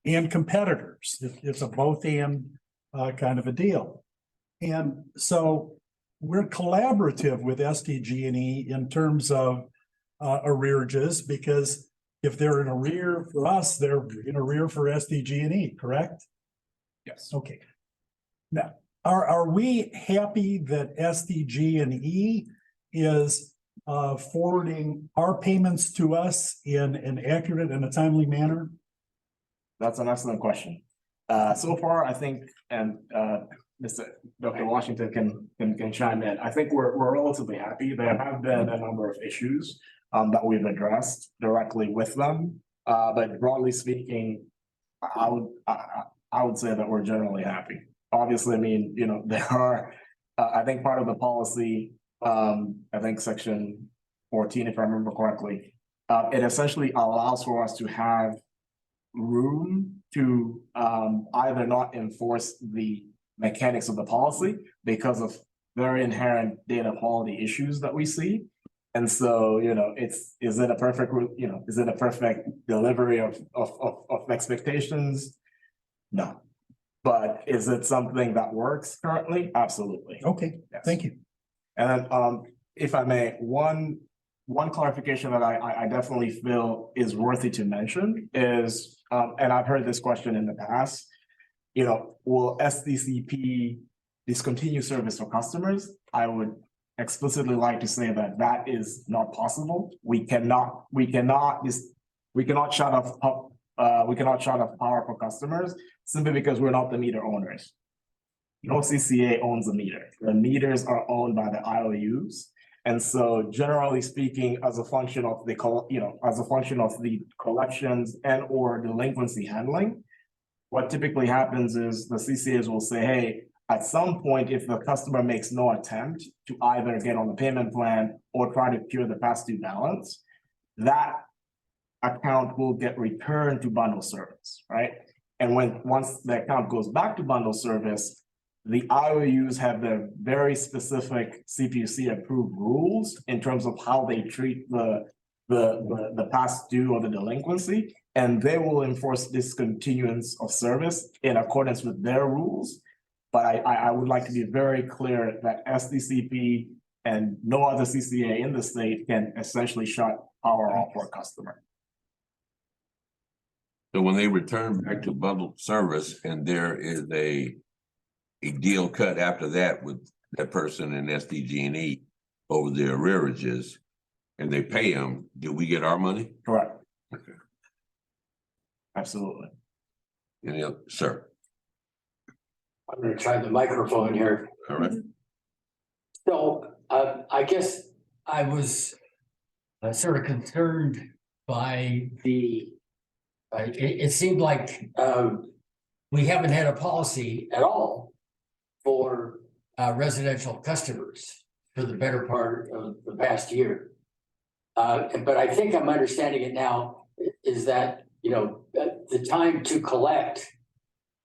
and competitors. It's a both and kind of a deal. And so we're collaborative with SDG&E in terms of arrearages, because if they're in arrear for us, they're in arrear for SDG&E, correct? Yes. Okay. Now, are we happy that SDG&E is forwarding our payments to us in an accurate and a timely manner? That's an excellent question. So far, I think, and Dr. Washington can chime in. I think we're relatively happy. There have been a number of issues that we've addressed directly with them. But broadly speaking, I would say that we're generally happy. Obviously, I mean, there are, I think part of the policy, I think section 14, if I remember correctly, it essentially allows for us to have room to either not enforce the mechanics of the policy because of very inherent data quality issues that we see. And so, is it a perfect delivery of expectations? No. But is it something that works currently? Absolutely. Okay, yes. Thank you. And then, if I may, one clarification that I definitely feel is worthy to mention is, and I've heard this question in the past, will SDCP discontinue service for customers? I would explicitly like to say that that is not possible. We cannot shut off power for customers simply because we're not the meter owners. No CCA owns the meter. The meters are owned by the IOUs. And so generally speaking, as a function of the collections and or delinquency handling, what typically happens is the CCAs will say, hey, at some point, if the customer makes no attempt to either get on the payment plan or try to cure the past due balance, that account will get returned to bundle service, right? And once the account goes back to bundle service, the IOUs have their very specific CPUC approved rules in terms of how they treat the past due or the delinquency, and they will enforce discontinuance of service in accordance with their rules. But I would like to be very clear that SDCP and no other CCA in the state can essentially shut power off for a customer. So when they return back to bundled service and there is a deal cut after that with that person in SDG&E over the arrearages and they pay them, do we get our money? Correct. Okay. Absolutely. Any other, sir? I'm gonna try the microphone here. All right. So I guess I was sort of concerned by it seemed like we haven't had a policy at all for residential customers for the better part of the past year. But I think I'm understanding it now, is that, the time to collect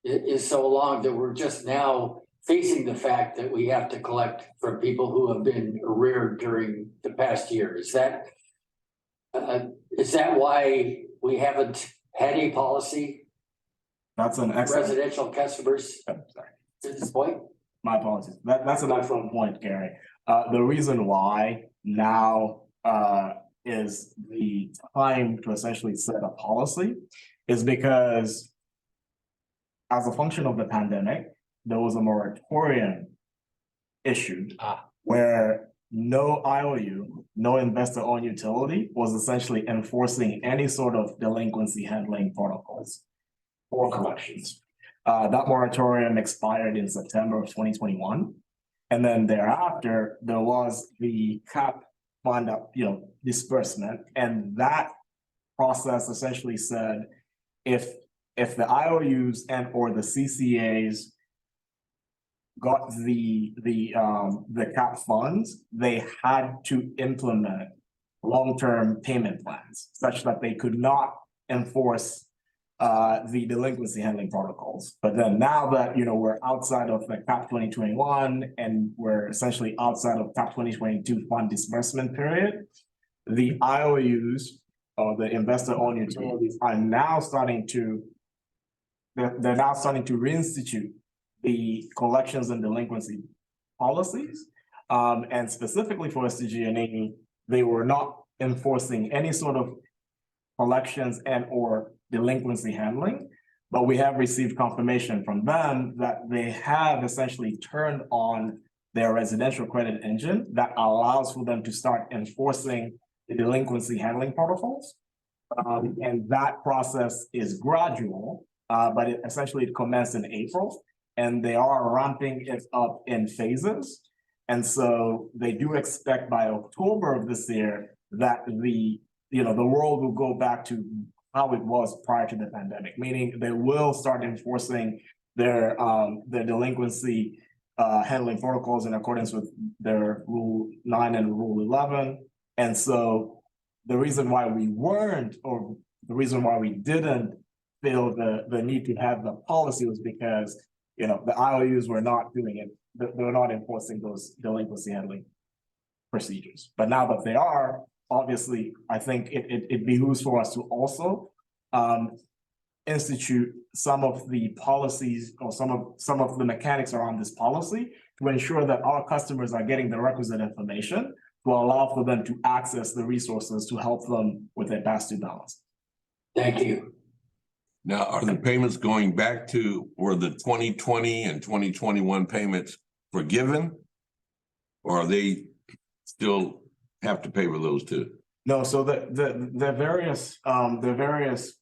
is so long that we're just now facing the fact that we have to collect from people who have been arreared during the past year. Is that why we haven't had a policy? That's an excellent. Residential customers Oh, sorry. to this point? My apologies. That's an excellent point, Gary. The reason why now is the time to essentially set a policy is because as a function of the pandemic, there was a moratorium issued where no IOU, no investor-owned utility was essentially enforcing any sort of delinquency handling protocols or collections. That moratorium expired in September of 2021. And then thereafter, there was the cap fund, disbursement. And that process essentially said, if the IOUs and or the CCAs got the cap funds, they had to implement long-term payment plans such that they could not enforce the delinquency handling protocols. But then now that, we're outside of the CAP 2021 and we're essentially outside of CAP 2022 fund disbursement period, the IOUs or the investor-owned utilities are now starting to, they're now starting to reinstitute the collections and delinquency policies. And specifically for SDG&E, they were not enforcing any sort of collections and or delinquency handling, but we have received confirmation from them that they have essentially turned on their residential credit engine that allows for them to start enforcing the delinquency handling protocols. And that process is gradual, but it commenced in April, and they are ramping it up in phases. And so they do expect by October of this year that the world will go back to how it was prior to the pandemic, meaning they will start enforcing their delinquency handling protocols in accordance with their Rule 9 and Rule 11. And so the reason why we weren't, or the reason why we didn't feel the need to have the policy was because, the IOUs were not doing it. They were not enforcing those delinquency handling procedures. But now that they are, obviously, I think it behooves for us to also institute some of the policies or some of the mechanics around this policy to ensure that our customers are getting the requisite information to allow for them to access the resources to help them with their past due balance. Thank you. Now, are the payments going back to, were the 2020 and 2021 payments forgiven? Or are they still have to pay for those too? No, so the various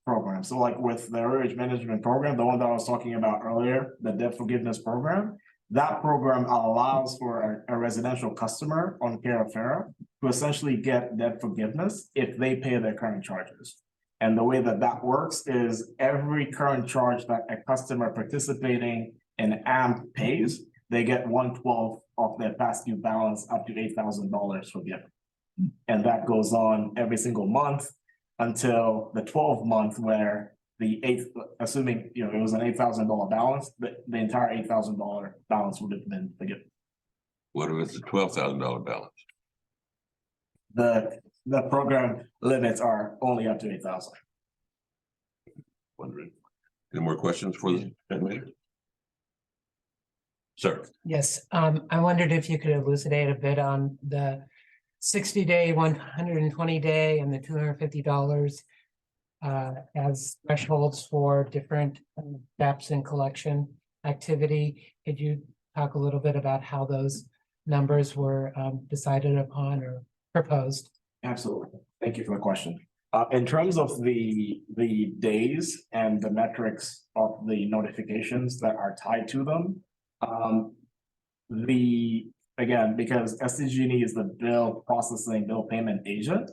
programs. So like with the arrearage management program, the one that I was talking about earlier, the debt forgiveness program, that program allows for a residential customer on Carafera to essentially get debt forgiveness if they pay their current charges. And the way that works is every current charge that a customer participating in AMP pays, they get 1/12 of their past due balance up to $8,000 forgiven. And that goes on every single month until the 12th month where assuming it was an $8,000 balance, the entire $8,000 balance would have been forgiven. What if it's a $12,000 balance? The program limits are only up to 8,000. Wondering. Any more questions for the administrator? Sir. Yes, I wondered if you could elucidate a bit on the 60-day, 120-day, and the $250 as thresholds for different steps in collection activity. Could you talk a little bit about how those numbers were decided upon or proposed? Absolutely. Thank you for the question. In terms of the days and the metrics of the notifications that are tied to them, again, because SDG&E is the bill payment agent,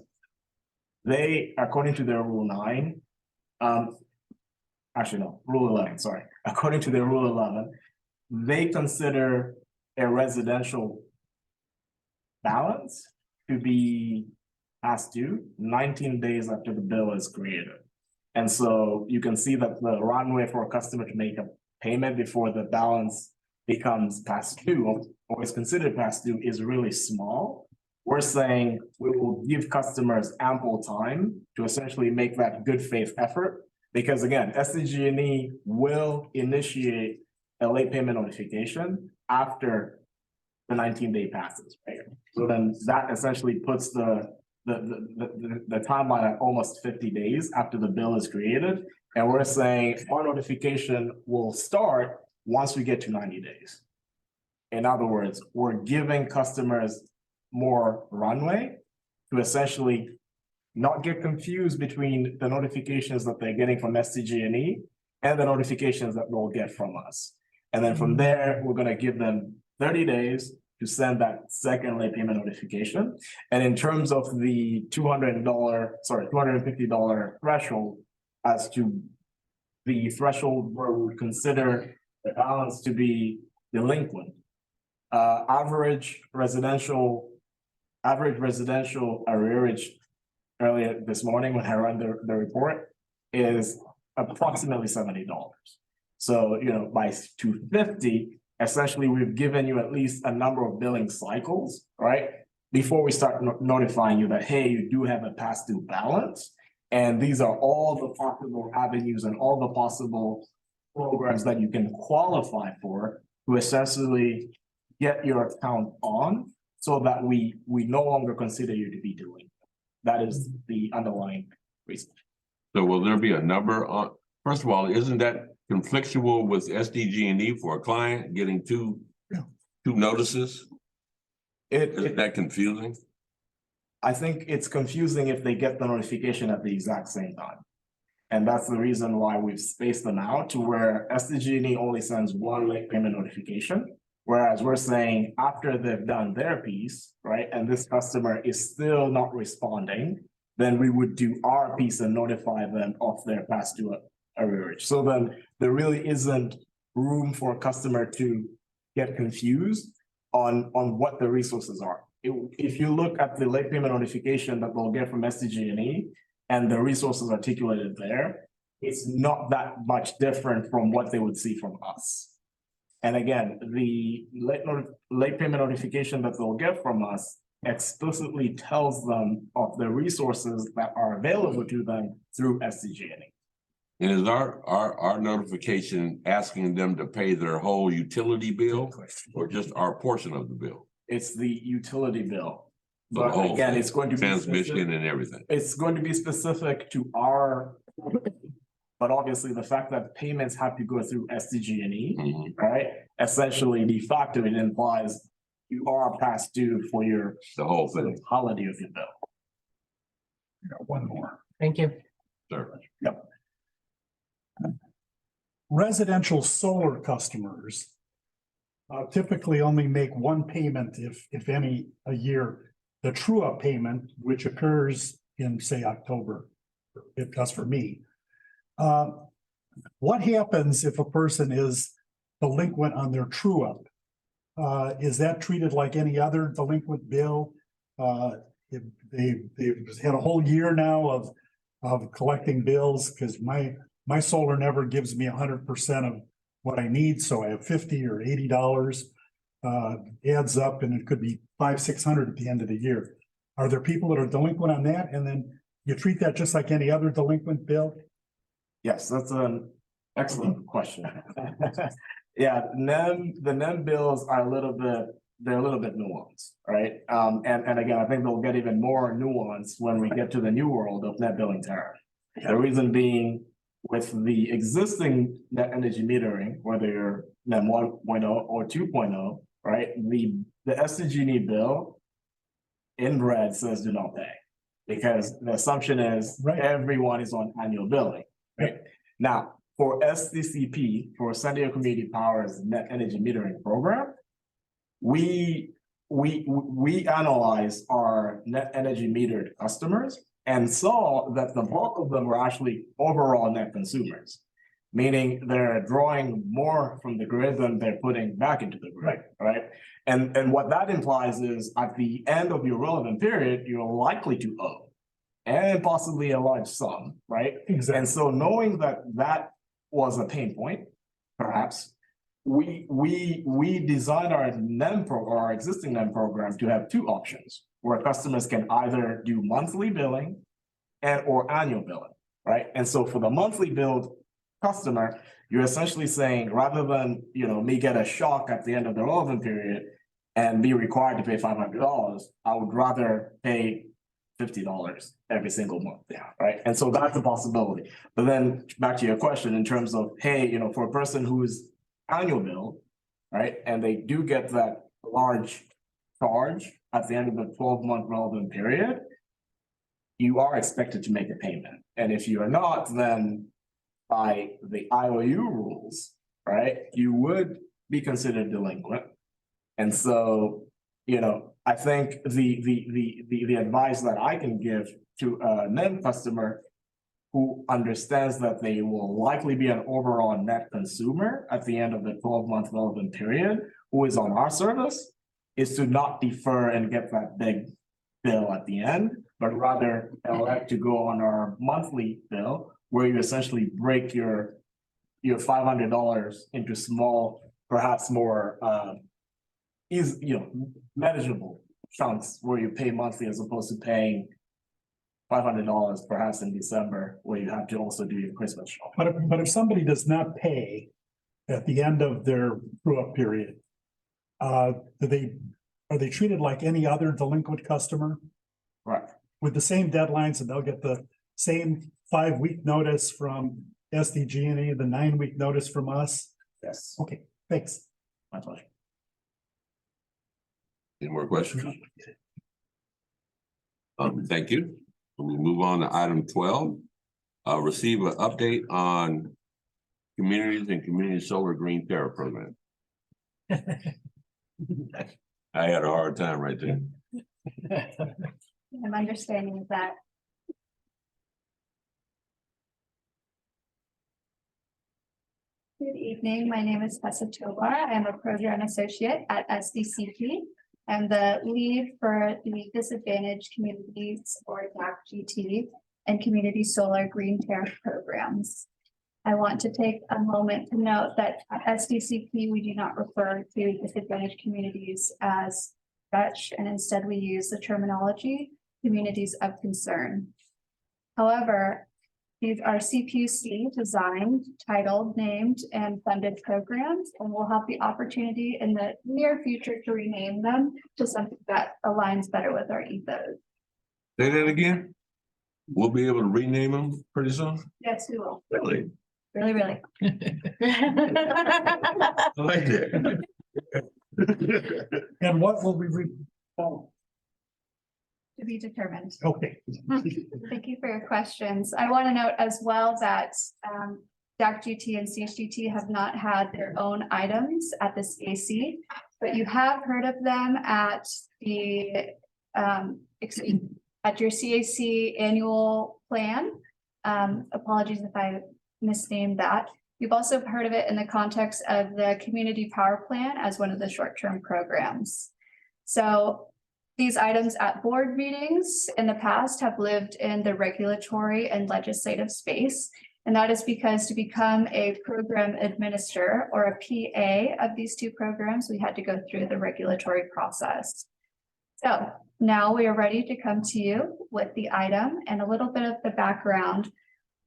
they, according to their Rule 9, Rule 11, sorry. According to their Rule 11, they consider a residential balance to be past due 19 days after the bill is created. And so you can see that the runway for a customer to make a payment before the balance becomes past due or is considered past due is really small. We're saying we will give customers ample time to essentially make that good faith effort. Because again, SDG&E will initiate a late payment notification after the 19-day passes, right? So then that essentially puts the timeline at almost 50 days after the bill is created. And we're saying our notification will start once we get to 90 days. In other words, we're giving customers more runway to essentially not get confused between the notifications that they're getting from SDG&E and the notifications that they'll get from us. And then from there, we're gonna give them 30 days to send that second late payment notification. And in terms of the $250 threshold as to the threshold where we would consider the balance to be delinquent. Average residential arrearage earlier this morning when I ran the report is approximately $70. So, you know, by 250, essentially we've given you at least a number of billing cycles, right? Before we start notifying you that, hey, you do have a past due balance. And these are all the possible avenues and all the possible programs that you can qualify for to essentially get your account on so that we no longer consider you to be doing. That is the underlying reason. So will there be a number on, first of all, isn't that conflictual with SDG&E for a client getting two notices? Isn't that confusing? I think it's confusing if they get the notification at the exact same time. And that's the reason why we've spaced them out to where SDG&E only sends one late payment notification. Whereas we're saying after they've done their piece, right, and this customer is still not responding, then we would do our piece and notify them of their past due arrearage. So then there really isn't room for a customer to get confused on what the resources are. If you look at the late payment notification that they'll get from SDG&E and the resources articulated there, it's not that much different from what they would see from us. And again, the late payment notification that they'll get from us explicitly tells them of the resources that are available to them through SDG&E. And is our notification asking them to pay their whole utility bill or just our portion of the bill? It's the utility bill. The But whole again, thing, it's going to be transmission and everything. It's going to be specific to our, but obviously the fact that payments have to go through SDG&E, right? Essentially, de facto, it implies you are past due for your the whole thing, holiday of your bill. Got one more. Thank you. Sure. Yep. Residential solar customers typically only make one payment, if any, a year. The true-up payment, which occurs in, say, October, it does for me. What happens if a person is delinquent on their true-up? Is that treated like any other delinquent bill? They've had a whole year now of collecting bills, because my solar never gives me 100% of what I need, so I have $50 or $80 adds up, and it could be $500-600 at the end of the year. Are there people that are delinquent on that, and then you treat that just like any other delinquent bill? Yes, that's an excellent question. Yeah, the NEM bills are a little bit nuanced, right? And again, I think they'll get even more nuanced when we get to the new world of net billing tariff. The reason being, with the existing net energy metering, whether you're NEM 1.0 or 2.0, right? The SDG&E bill in red says do not pay, because the assumption is everyone is on annual billing, right? Now, for SDCP, for San Diego Community Power's net energy metering program, we analyzed our net energy metered customers and saw that the bulk of them were actually overall net consumers. meaning they're drawing more from the grid than they're putting back into the grid, right? And what that implies is at the end of your relevant period, you're likely to owe and possibly a large sum, right? Exactly. And so knowing that that was a pain point, perhaps, we designed our NEM or our existing NEM program to have two options where customers can either do monthly billing and or annual billing, right? And so for the monthly billed customer, you're essentially saying rather than, me get a shock at the end of the relevant period and be required to pay $500, I would rather pay $50 every single month, right? And so that's a possibility. But then back to your question in terms of, hey, for a person who's annual bill, right? And they do get that large charge at the end of the 12-month relevant period, you are expected to make a payment. And if you are not, then by the IOU rules, right, you would be considered delinquent. And so, I think the advice that I can give to a NEM customer who understands that they will likely be an overall net consumer at the end of the 12-month relevant period, who is on our service, is to not defer and get that big bill at the end, but rather elect to go on our monthly bill, where you essentially break your $500 into small, perhaps more manageable chunks where you pay monthly as opposed to paying $500 perhaps in December, where you have to also do your Christmas shopping. But if somebody does not pay at the end of their true-up period, are they treated like any other delinquent customer? Right. With the same deadlines, and they'll get the same 5-week notice from SDG&E, the 9-week notice from us? Yes. Okay, thanks. My pleasure. Any more questions? Thank you. We move on to item 12. Receive an update on communities and community solar green tariff program. I had a hard time right there. I'm understanding that. Good evening, my name is Tessa Tovar. I am a program associate at SDCP. I'm the lead for the Disadvantaged Communities, or DAC-GT, and Community Solar Green Tariff Programs. I want to take a moment to note that at SDCP, we do not refer to disadvantaged communities as such, and instead we use the terminology communities of concern. However, these are CPUC designed, titled, named, and funded programs, and we'll have the opportunity in the near future to rename them to something that aligns better with our ethos. Say that again? We'll be able to rename them pretty soon? Yes, we will. Really? Really, really. I like that. And what will we To be determined. Okay. Thank you for your questions. I want to note as well that DAC-GT and CHGT have not had their own items at the CAC, but you have heard of them at the at your CAC annual plan. Apologies if I misnamed that. You've also heard of it in the context of the community power plan as one of the short-term programs. So these items at board meetings in the past have lived in the regulatory and legislative space. And that is because to become a program administrator or a PA of these two programs, we had to go through the regulatory process. So now we are ready to come to you with the item and a little bit of the background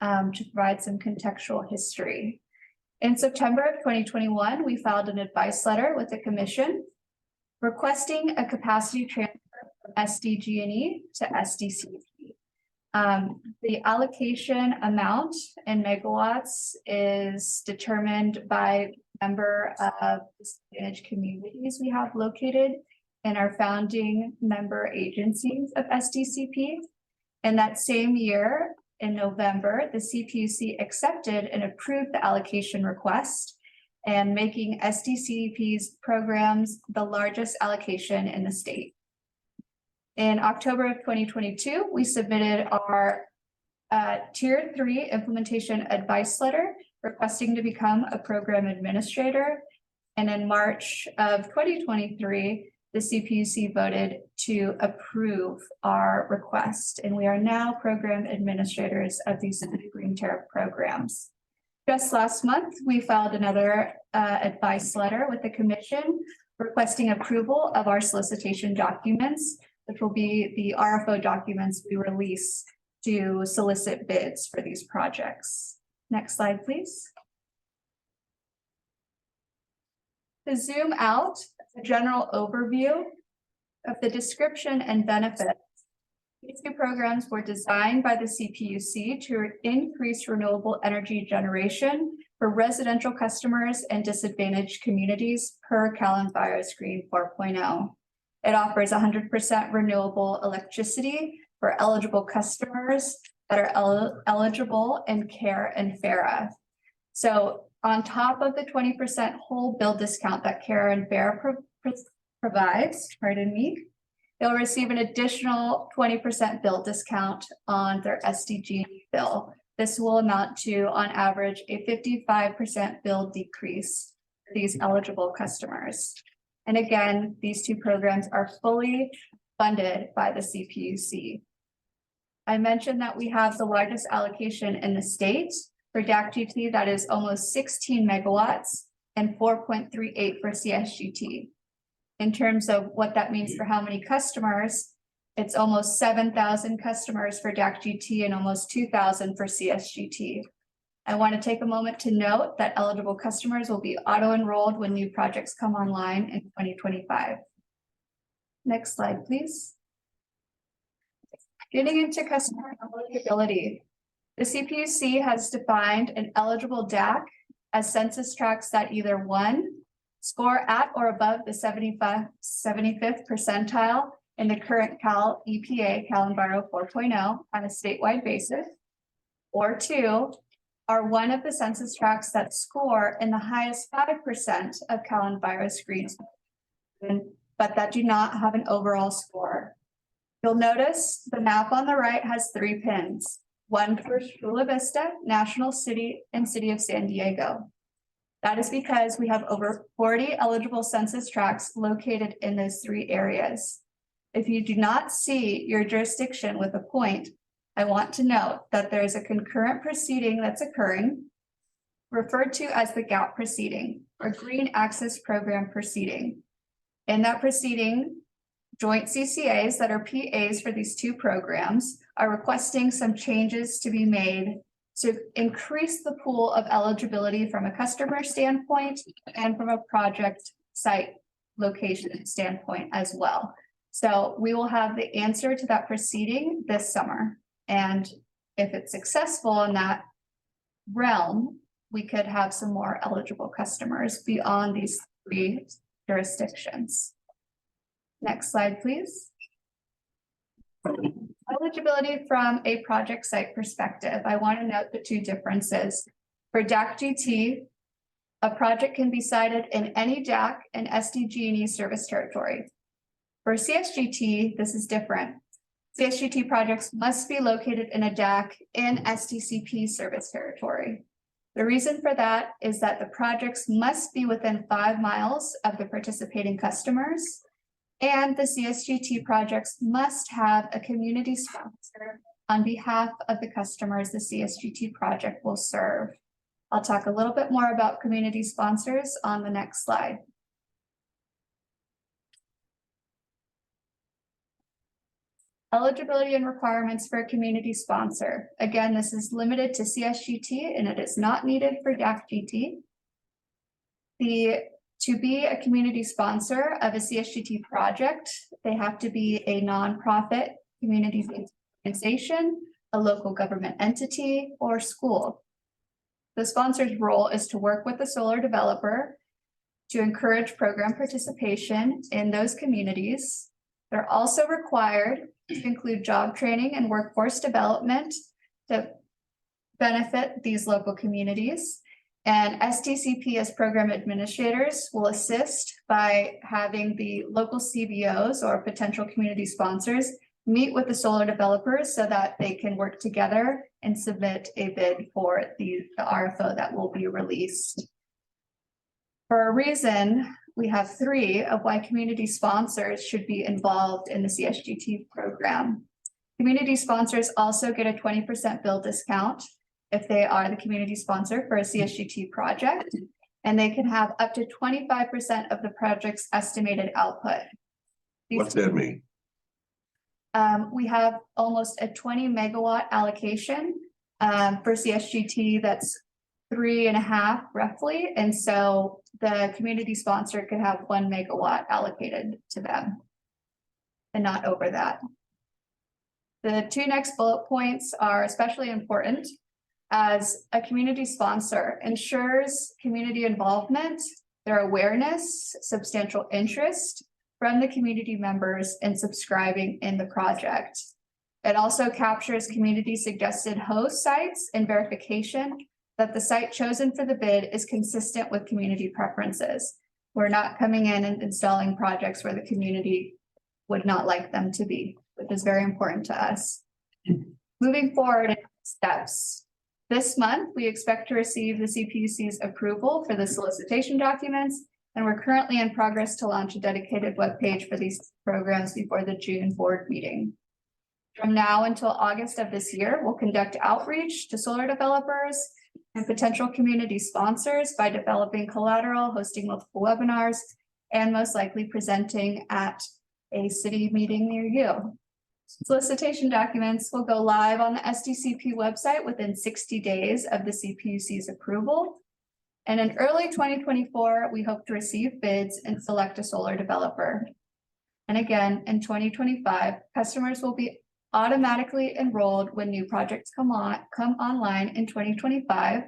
to provide some contextual history. In September of 2021, we filed an advice letter with the commission requesting a capacity transfer from SDG&E to SDCP. The allocation amount in megawatts is determined by number of disadvantaged communities we have located in our founding member agencies of SDCP. And that same year, in November, the CPUC accepted and approved the allocation request and making SDCP's programs the largest allocation in the state. In October of 2022, we submitted our Tier 3 implementation advice letter requesting to become a program administrator. And in March of 2023, the CPUC voted to approve our request, and we are now program administrators of these green tariff programs. Just last month, we filed another advice letter with the commission requesting approval of our solicitation documents, which will be the RFO documents we release to solicit bids for these projects. Next slide, please. To zoom out, a general overview of the description and benefits. These two programs were designed by the CPUC to increase renewable energy generation for residential customers and disadvantaged communities per Cal Enviro's Green 4.0. It offers 100% renewable electricity for eligible customers that are eligible in CARE and FARA. So on top of the 20% whole bill discount that CARE and FARA provides, pardon me, they'll receive an additional 20% bill discount on their SDG bill. This will amount to, on average, a 55% bill decrease for these eligible customers. And again, these two programs are fully funded by the CPUC. I mentioned that we have the largest allocation in the state for DAC-GT, that is almost 16 megawatts and 4.38 for CSGT. In terms of what that means for how many customers, it's almost 7,000 customers for DAC-GT and almost 2,000 for CSGT. I want to take a moment to note that eligible customers will be auto-enrolled when new projects come online in 2025. Next slide, please. Getting into customer eligibility. The CPUC has defined an eligible DAC as census tracts that either one, score at or above the 75th percentile in the current Cal EPA Cal Enviro 4.0 on a statewide basis, or two, are one of the census tracts that score in the highest 5% of Cal Enviro's screens, but that do not have an overall score. You'll notice the map on the right has 3 pins, one for Chula Vista, National City, and City of San Diego. That is because we have over 40 eligible census tracts located in those 3 areas. If you do not see your jurisdiction with a point, I want to note that there is a concurrent proceeding that's occurring, referred to as the GAP proceeding, or Green Access Program proceeding. In that proceeding, joint CCAs that are PAs for these 2 programs are requesting some changes to be made to increase the pool of eligibility from a customer standpoint and from a project site location standpoint as well. So we will have the answer to that proceeding this summer. And if it's successful in that realm, we could have some more eligible customers beyond these 3 jurisdictions. Next slide, please. Eligibility from a project site perspective. I want to note the 2 differences. For DAC-GT, a project can be sited in any DAC and SDG&E service territory. For CSGT, this is different. CSGT projects must be located in a DAC in SDCP service territory. The reason for that is that the projects must be within 5 miles of the participating customers, and the CSGT projects must have a community sponsor on behalf of the customers the CSGT project will serve. I'll talk a little bit more about community sponsors on the next slide. Eligibility and requirements for a community sponsor. Again, this is limited to CSGT and it is not needed for DAC-GT. To be a community sponsor of a CSGT project, they have to be a nonprofit community organization, a local government entity, or school. The sponsor's role is to work with the solar developer to encourage program participation in those communities. They're also required to include job training and workforce development to benefit these local communities. And SDCP as program administrators will assist by having the local CBOs or potential community sponsors meet with the solar developers so that they can work together and submit a bid for the RFO that will be released. For a reason, we have three of why community sponsors should be involved in the CSGT program. Community sponsors also get a 20% bill discount if they are the community sponsor for a CSGT project, and they can have up to 25% of the project's estimated output. What's that mean? We have almost a 20 megawatt allocation for CSGT that's 3.5 roughly. And so the community sponsor could have 1 megawatt allocated to them and not over that. The two next bullet points are especially important, as a community sponsor ensures community involvement, their awareness, substantial interest from the community members in subscribing in the project. It also captures community suggested host sites and verification that the site chosen for the bid is consistent with community preferences. We're not coming in and installing projects where the community would not like them to be, which is very important to us. Moving forward, steps. This month, we expect to receive the CPUC's approval for the solicitation documents, and we're currently in progress to launch a dedicated webpage for these programs before the June board meeting. From now until August of this year, we'll conduct outreach to solar developers and potential community sponsors by developing collateral, hosting multiple webinars, and most likely presenting at a city meeting near you. Solicitation documents will go live on the SDCP website within 60 days of the CPUC's approval. And in early 2024, we hope to receive bids and select a solar developer. And again, in 2025, customers will be automatically enrolled when new projects come online in 2025.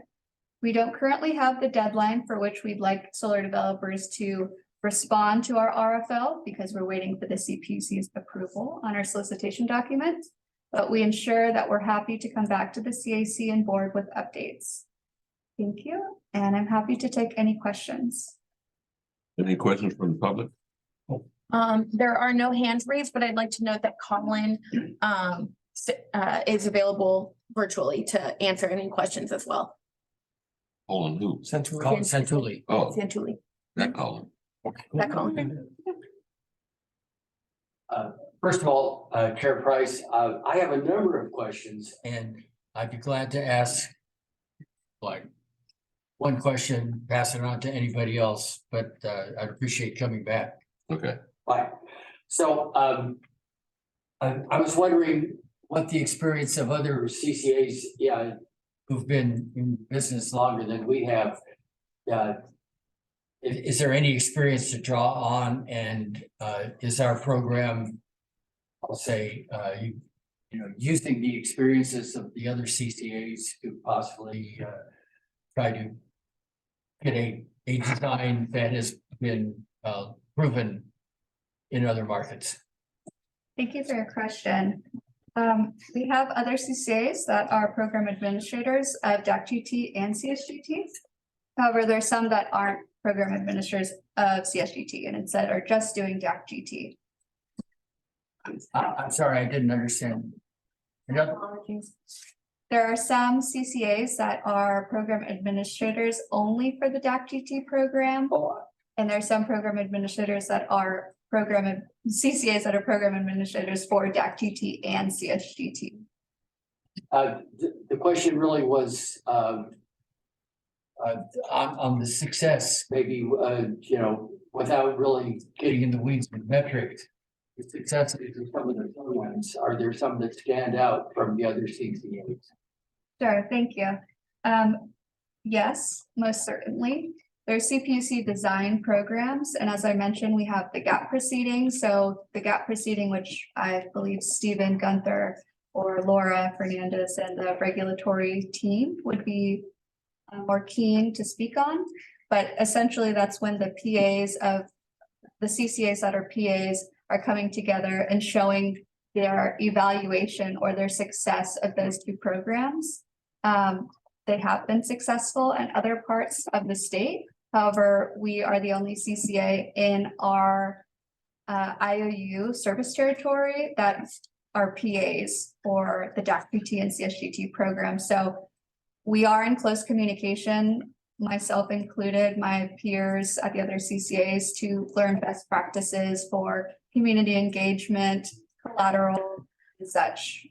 We don't currently have the deadline for which we'd like solar developers to respond to our RFO because we're waiting for the CPUC's approval on our solicitation document, but we ensure that we're happy to come back to the CAC and board with updates. Thank you, and I'm happy to take any questions. Any questions from the public? There are no hands raised, but I'd like to note that Colin is available virtually to answer any questions as well. Colin who? Colin Santulli. Oh, Santulli. that Colin. That Colin. First of all, Chair Price, I have a number of questions and I'd be glad to ask like one question, pass it on to anybody else, but I'd appreciate coming back. Okay. Right. So I was wondering what the experience of other CCAs, who've been in business longer than we have, is there any experience to draw on, and is our program, I'll say, using the experiences of the other CCAs to possibly try to get a design that has been proven in other markets? Thank you for your question. We have other CCAs that are program administrators of DAC-GT and CSGT. However, there are some that aren't program administrators of CSGT and instead are just doing DAC-GT. I'm sorry, I didn't understand. Apologies. There are some CCAs that are program administrators only for the DAC-GT program. And there are some program administrators that are CCAs that are program administrators for DAC-GT and CSGT. The question really was on the success, maybe, without really getting in the weeds with metrics. The success of some of the other ones, are there some that stand out from the other CCAs? Sure, thank you. Yes, most certainly. There's CPUC design programs, and as I mentioned, we have the GAP proceeding. So the GAP proceeding, which I believe Stephen Gunther or Laura Fernandez and the regulatory team would be more keen to speak on. But essentially, that's when the PAs of the CCAs that are PAs are coming together and showing their evaluation or their success of those two programs. They have been successful in other parts of the state. However, we are the only CCA in our IOU service territory that our PAs for the DAC-PT and CSGT program. So we are in close communication, myself included, my peers at the other CCAs, to learn best practices for community engagement, collateral, and such.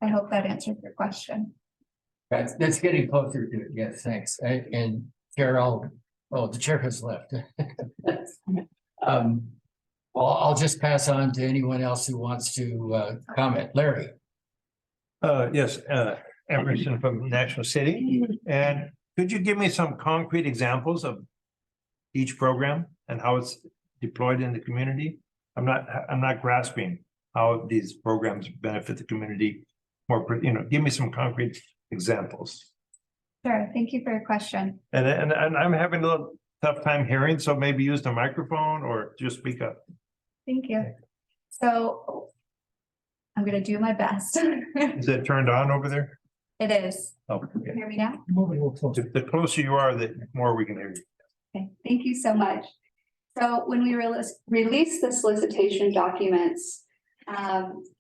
I hope that answered your question. That's getting closer to it. Yes, thanks. And Carol, oh, the chair has left. Well, I'll just pass on to anyone else who wants to comment. Larry. Yes, Emerson from National City. And could you give me some concrete examples of each program and how it's deployed in the community? I'm not grasping how these programs benefit the community more, give me some concrete examples. Sure, thank you for your question. And I'm having a little tough time hearing, so maybe use the microphone or just speak up. Thank you. So I'm gonna do my best. Is it turned on over there? It is. Oh, Can you okay. hear me now? The closer you are, the more we can hear you. Okay, thank you so much. So when we release the solicitation documents,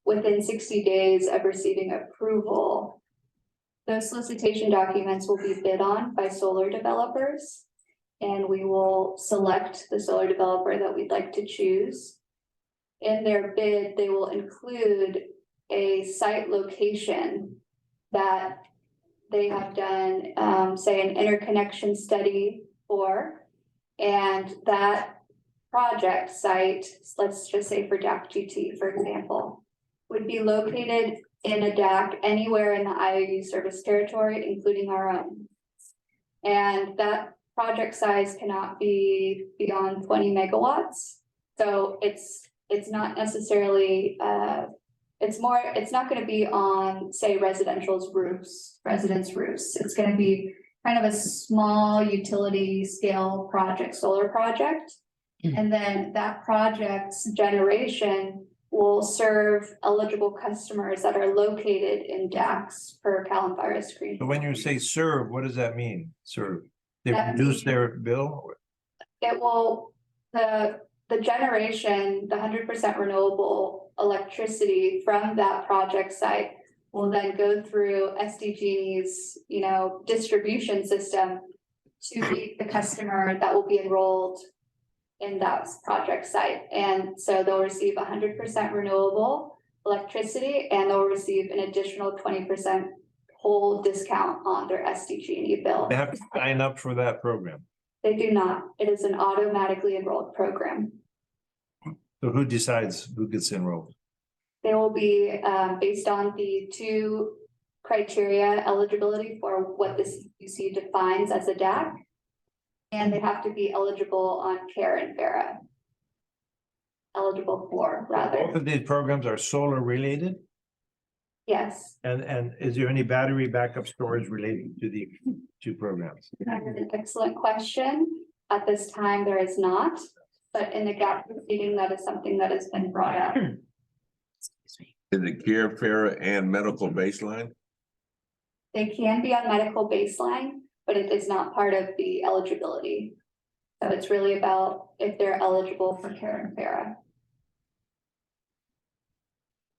within 60 days of receiving approval, those solicitation documents will be bid on by solar developers. And we will select the solar developer that we'd like to choose. In their bid, they will include a site location that they have done, say, an interconnection study for. And that project site, let's just say for DAC-GT, for example, would be located in a DAC anywhere in the IOU service territory, including our own. And that project size cannot be beyond 20 megawatts. So it's not necessarily, it's not going to be on, say, residents' roofs. It's going to be kind of a small utility scale project, solar project. And then that project's generation will serve eligible customers that are located in DACs per Cal and Fire Screen. So when you say serve, what does that mean? Serve? They That reduce means- their bill? It will, the generation, the 100% renewable electricity from that project site will then go through SDG&E's, distribution system to the customer that will be enrolled in that project site. And so they'll receive 100% renewable electricity, and they'll receive an additional 20% whole discount on their SDG&E bill. They have to sign up for that program. They do not. It is an automatically enrolled program. So who decides who gets enrolled? They will be based on the two criteria eligibility for what the CPUC defines as a DAC. And they have to be eligible on CARE and FARA. Eligible for, rather. Both of these programs are solar related? Yes. And is there any battery backup storage related to the two programs? That is an excellent question. At this time, there is not, but in the gap proceeding, that is something that has been brought up. Is it CARE, FARA, and medical baseline? They can be on medical baseline, but it is not part of the eligibility. So it's really about if they're eligible for CARE and FARA.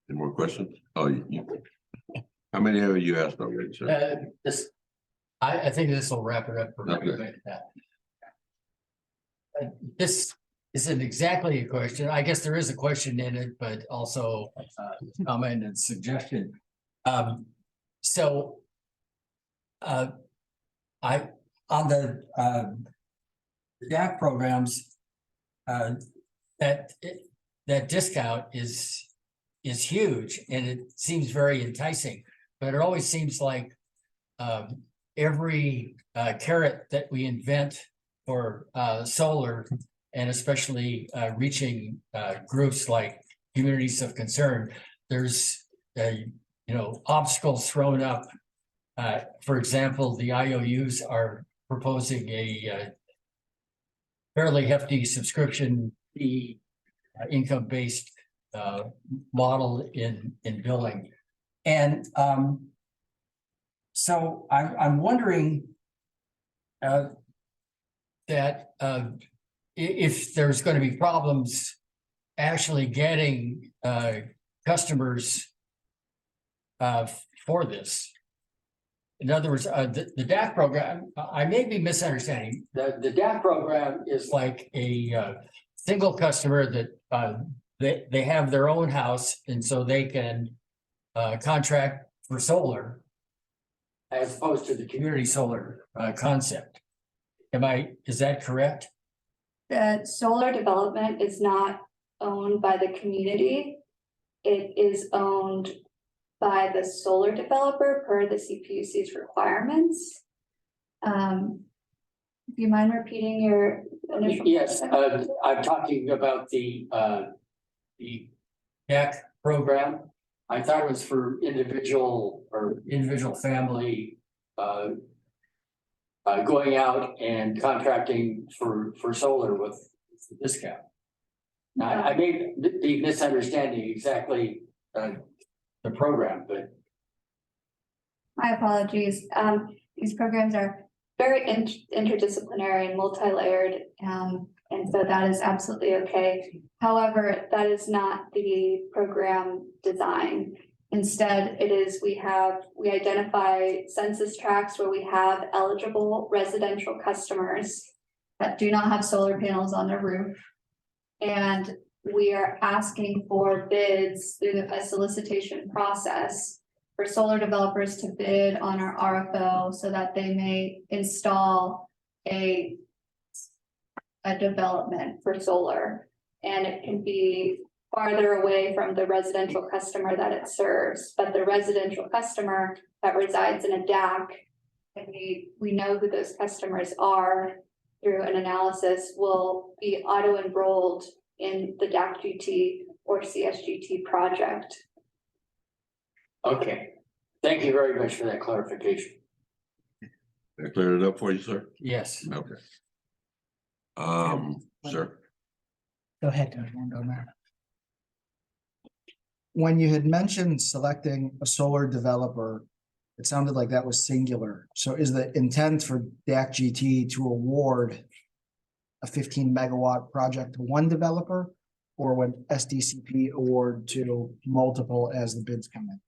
Any more questions? Oh, how many have you asked already, sir? I think this will wrap it up for Okay. everybody. This isn't exactly a question. I guess there is a question in it, but also comment and suggestion. On the DAC programs, that discount is huge and it seems very enticing, but it always seems like every carrot that we invent for solar, and especially reaching groups like communities of concern, there's obstacles thrown up. For example, the IOUs are proposing a fairly hefty subscription fee, income-based model in billing. And so I'm wondering that if there's going to be problems actually getting customers for this. In other words, the DAC program, I may be misunderstanding. The DAC program is like a single customer that they have their own house, and so they can contract for solar as opposed to the community solar concept. Is that correct? The solar development is not owned by the community. It is owned by the solar developer per the CPUC's requirements. Do you mind repeating your initial? Yes, I'm talking about the DAC program. I thought it was for individual family going out and contracting for solar with the discount. Now, I may be misunderstanding exactly the program, but. My apologies. These programs are very interdisciplinary and multi-layered, and so that is absolutely okay. However, that is not the program design. Instead, it is we identify census tracts where we have eligible residential customers that do not have solar panels on their roof. And we are asking for bids through a solicitation process for solar developers to bid on our RFO so that they may install a development for solar. And it can be farther away from the residential customer that it serves, but the residential customer that resides in a DAC, and we know who those customers are through an analysis, will be auto-enrolled in the DAC GT or CSGT project. Okay, thank you very much for that clarification. That cleared it up for you, sir? Yes. Okay. Sir. Go ahead. When you had mentioned selecting a solar developer, it sounded like that was singular. So is the intent for DAC GT to award a 15 megawatt project to one developer, or would SDCP award to multiple as the bids come in?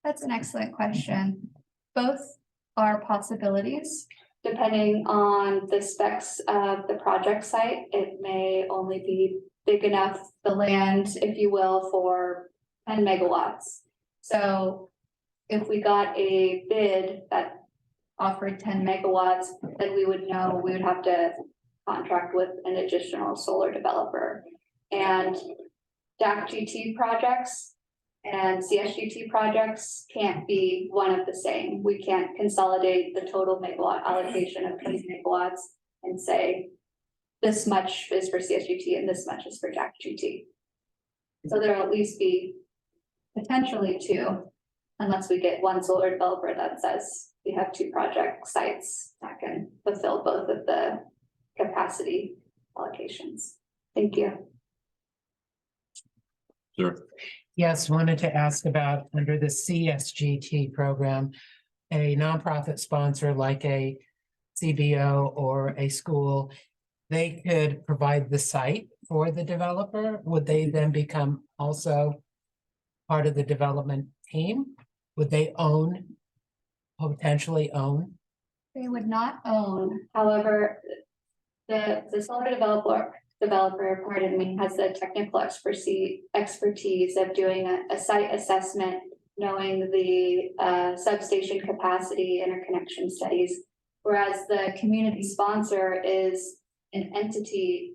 That's an excellent question. Both are possibilities. Depending on the specs of the project site, it may only be big enough, the land, if you will, for 10 megawatts. So if we got a bid that offered 10 megawatts, then we would know we would have to contract with an additional solar developer. And DAC GT projects and CSGT projects can't be one of the same. We can't consolidate the total megawatt allocation of 20 megawatts and say this much is for CSGT and this much is for DAC GT. So there'll at least be potentially two, unless we get one solar developer that says we have two project sites that can fulfill both of the capacity allocations. Thank you. Sure. Yes, wanted to ask about under the CSGT program, a nonprofit sponsor like a CBO or a school, they could provide the site for the developer. Would they then become also part of the development team? Would they potentially own? They would not own, however, the solar developer, pardon me, has the technical expertise of doing a site assessment, knowing the substation capacity, interconnection studies. Whereas the community sponsor is an entity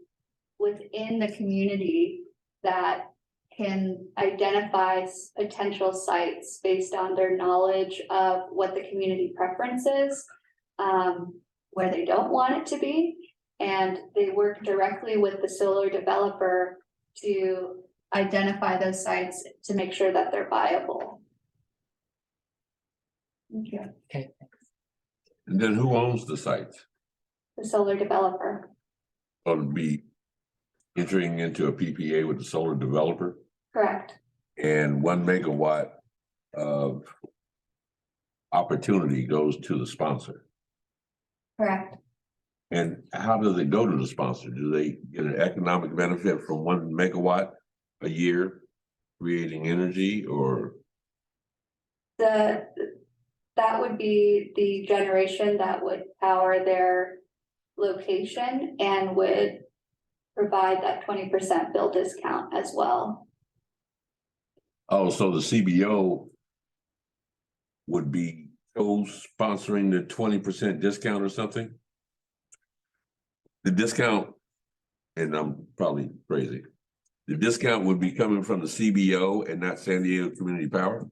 within the community that can identify potential sites based on their knowledge of what the community preference is, where they don't want it to be. And they work directly with the solar developer to identify those sites to make sure that they're viable. Thank you. Okay. And then who owns the sites? The solar developer. Will be entering into a PPA with the solar developer? Correct. And 1 megawatt of opportunity goes to the sponsor. Correct. And how does it go to the sponsor? Do they get an economic benefit from 1 megawatt a year creating energy or? That would be the generation that would power their location and would provide that 20% bill discount as well. Oh, so the CBO would be co-sponsoring the 20% discount or something? The discount, and I'm probably crazy, the discount would be coming from the CBO and not San Diego Community Power?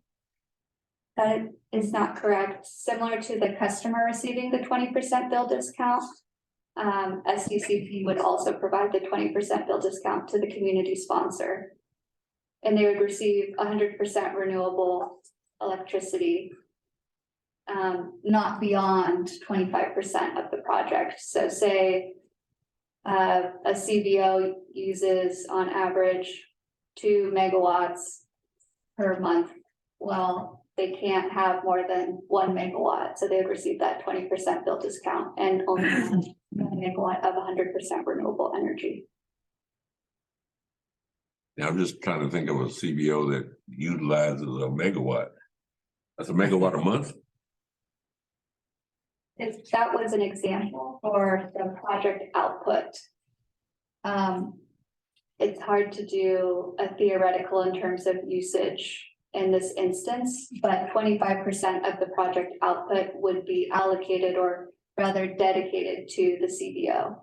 That is not correct. Similar to the customer receiving the 20% bill discount, SDCP would also provide the 20% bill discount to the community sponsor. And they would receive 100% renewable electricity, not beyond 25% of the project. So say a CBO uses on average 2 megawatts per month. Well, they can't have more than 1 megawatt, so they would receive that 20% bill discount and only 1 megawatt of 100% renewable energy. Now, I'm just trying to think of a CBO that utilizes a megawatt. That's a megawatt a month? If that was an example for the project output. It's hard to do a theoretical in terms of usage in this instance, but 25% of the project output would be allocated or rather dedicated to the CBO.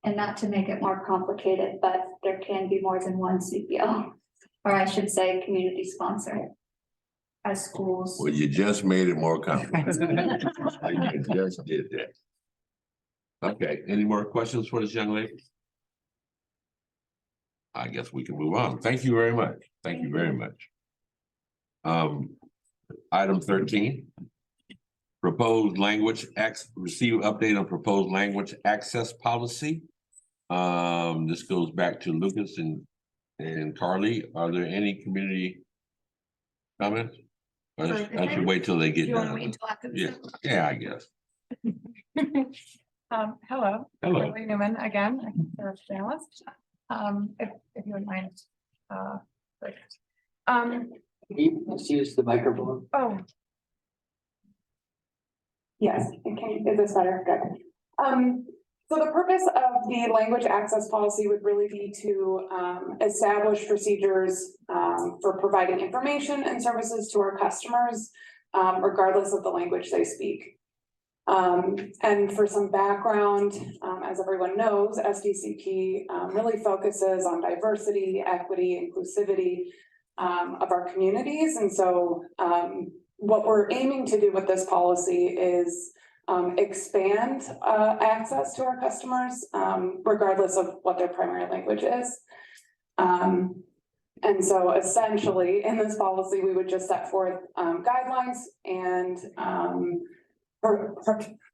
And not to make it more complicated, but there can be more than one CBO, or I should say, community sponsor. As schools. Well, you just made it more complicated. You just did that. Okay, any more questions for this young lady? I guess we can move on. Thank you very much. Thank you very much. Item 13. Proposed language receive update on proposed language access policy. This goes back to Lucas and Carly. Are there any community comments? I should wait till they get done. Yeah, I guess. Hello. Hello. Carly Newman again, I'm a journalist. If you wouldn't mind. Great. Can you just use the microphone? Oh. Yes, is this better? Good. So the purpose of the language access policy would really be to establish procedures for providing information and services to our customers, regardless of the language they speak. And for some background, as everyone knows, SDCP really focuses on diversity, equity, inclusivity of our communities. And so what we're aiming to do with this policy is expand access to our customers, regardless of what their primary language is. And so essentially in this policy, we would just set forth guidelines and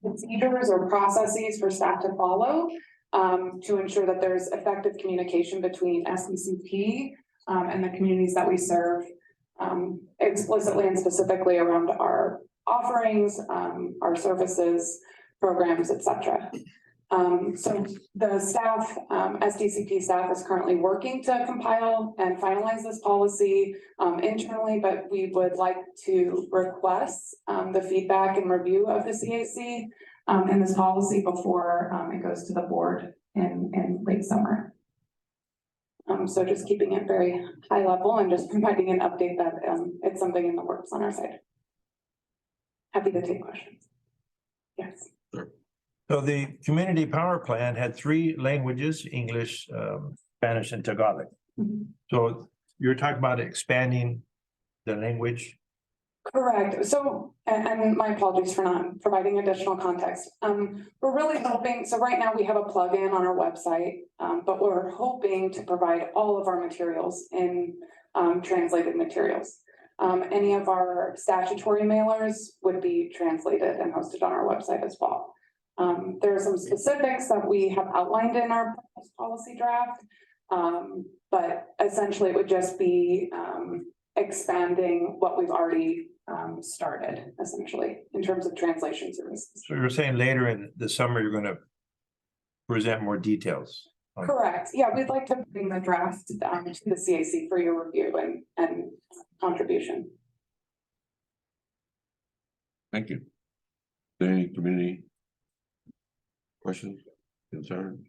procedures or processes for staff to follow to ensure that there's effective communication between SDCP and the communities that we serve, explicitly and specifically around our offerings, our services, programs, etc. So the staff, SDCP staff is currently working to compile and finalize this policy internally, but we would like to request the feedback and review of the CAC in this policy before it goes to the board in late summer. So just keeping it very high level and just providing an update that it's something in the works on our side. Happy to take questions. Yes. Sure. So the community power plan had 3 languages, English, Spanish, and Tagalog. So you're talking about expanding the language? Correct. So, and my apologies for not providing additional context. We're really hoping, so right now we have a plugin on our website, but we're hoping to provide all of our materials in translated materials. Any of our statutory mailers would be translated and hosted on our website as well. There are some specifics that we have outlined in our policy draft, but essentially it would just be expanding what we've already started, essentially, in terms of translation services. So you're saying later in the summer, you're going to present more details? Correct. Yeah, we'd like to bring the draft to the CAC for your review and contribution. Thank you. Any community questions, concerns?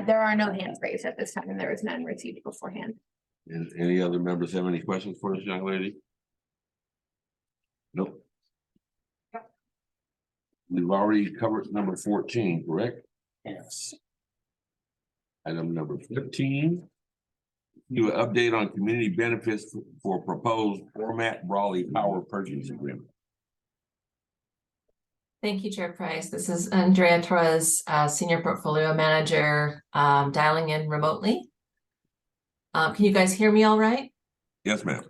There are no hands raised at this time, and there was none received beforehand. And any other members have any questions for this young lady? Nope. We've already covered number 14, correct? Yes. Item number 15. You update on community benefits for proposed Ormat Brawley Power Purchase Agreement. Thank you, Chair Price. This is Andrea Torres, Senior Portfolio Manager, dialing in remotely. Can you guys hear me all right? Yes, ma'am.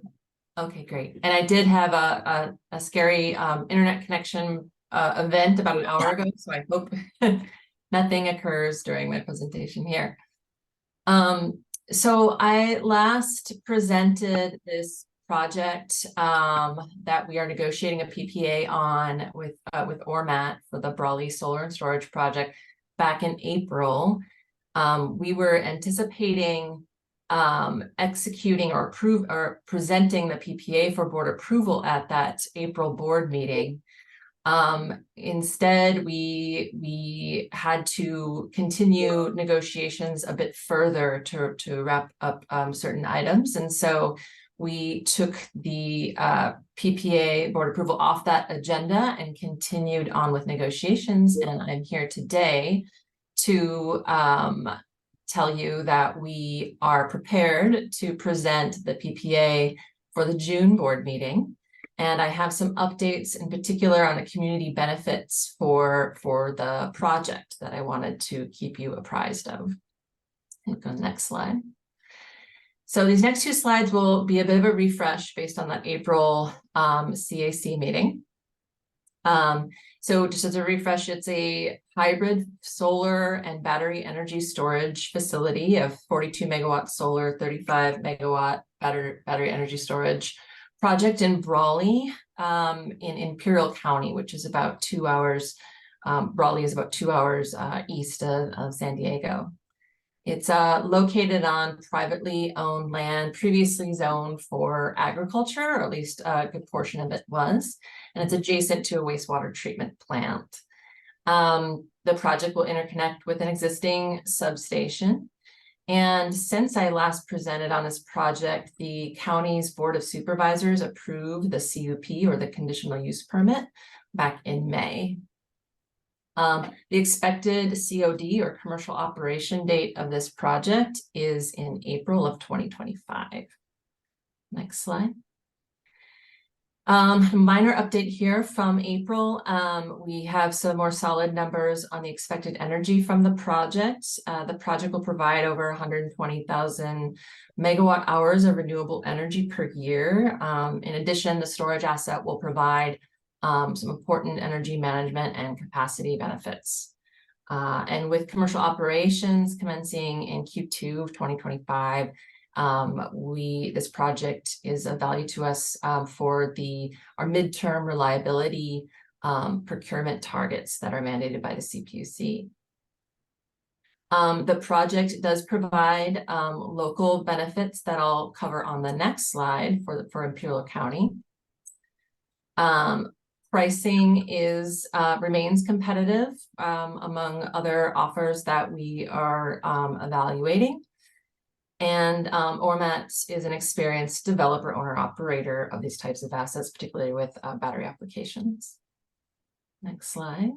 Okay, great. And I did have a scary internet connection event about an hour ago, so I hope nothing occurs during my presentation here. So I last presented this project that we are negotiating a PPA on with Ormat for the Brawley Solar and Storage Project back in April. We were anticipating executing or presenting the PPA for board approval at that April board meeting. Instead, we had to continue negotiations a bit further to wrap up certain items. And so we took the PPA board approval off that agenda and continued on with negotiations. And I'm here today to tell you that we are prepared to present the PPA for the June board meeting. And I have some updates in particular on the community benefits for the project that I wanted to keep you apprised of. Go to the next slide. So these next two slides will be a bit of a refresh based on that April CAC meeting. So just as a refresh, it's a hybrid solar and battery energy storage facility of 42 megawatt solar, 35 megawatt battery energy storage project in Brawley, in Imperial County, which is about 2 hours. Brawley is about 2 hours east of San Diego. It's located on privately owned land, previously zoned for agriculture, or at least a good portion of it was, and it's adjacent to a wastewater treatment plant. The project will interconnect with an existing substation. And since I last presented on this project, the county's Board of Supervisors approved the CUP, or the conditional use permit, back in May. The expected COD, or commercial operation date, of this project is in April of 2025. Next slide. Minor update here from April. We have some more solid numbers on the expected energy from the project. The project will provide over 120,000 megawatt hours of renewable energy per year. In addition, the storage asset will provide some important energy management and capacity benefits. And with commercial operations commencing in Q2 of 2025, this project is of value to us for our midterm reliability procurement targets that are mandated by the CPUC. The project does provide local benefits that I'll cover on the next slide for Imperial County. Pricing remains competitive among other offers that we are evaluating. And Ormat is an experienced developer, owner, operator of these types of assets, particularly with battery applications. Next slide.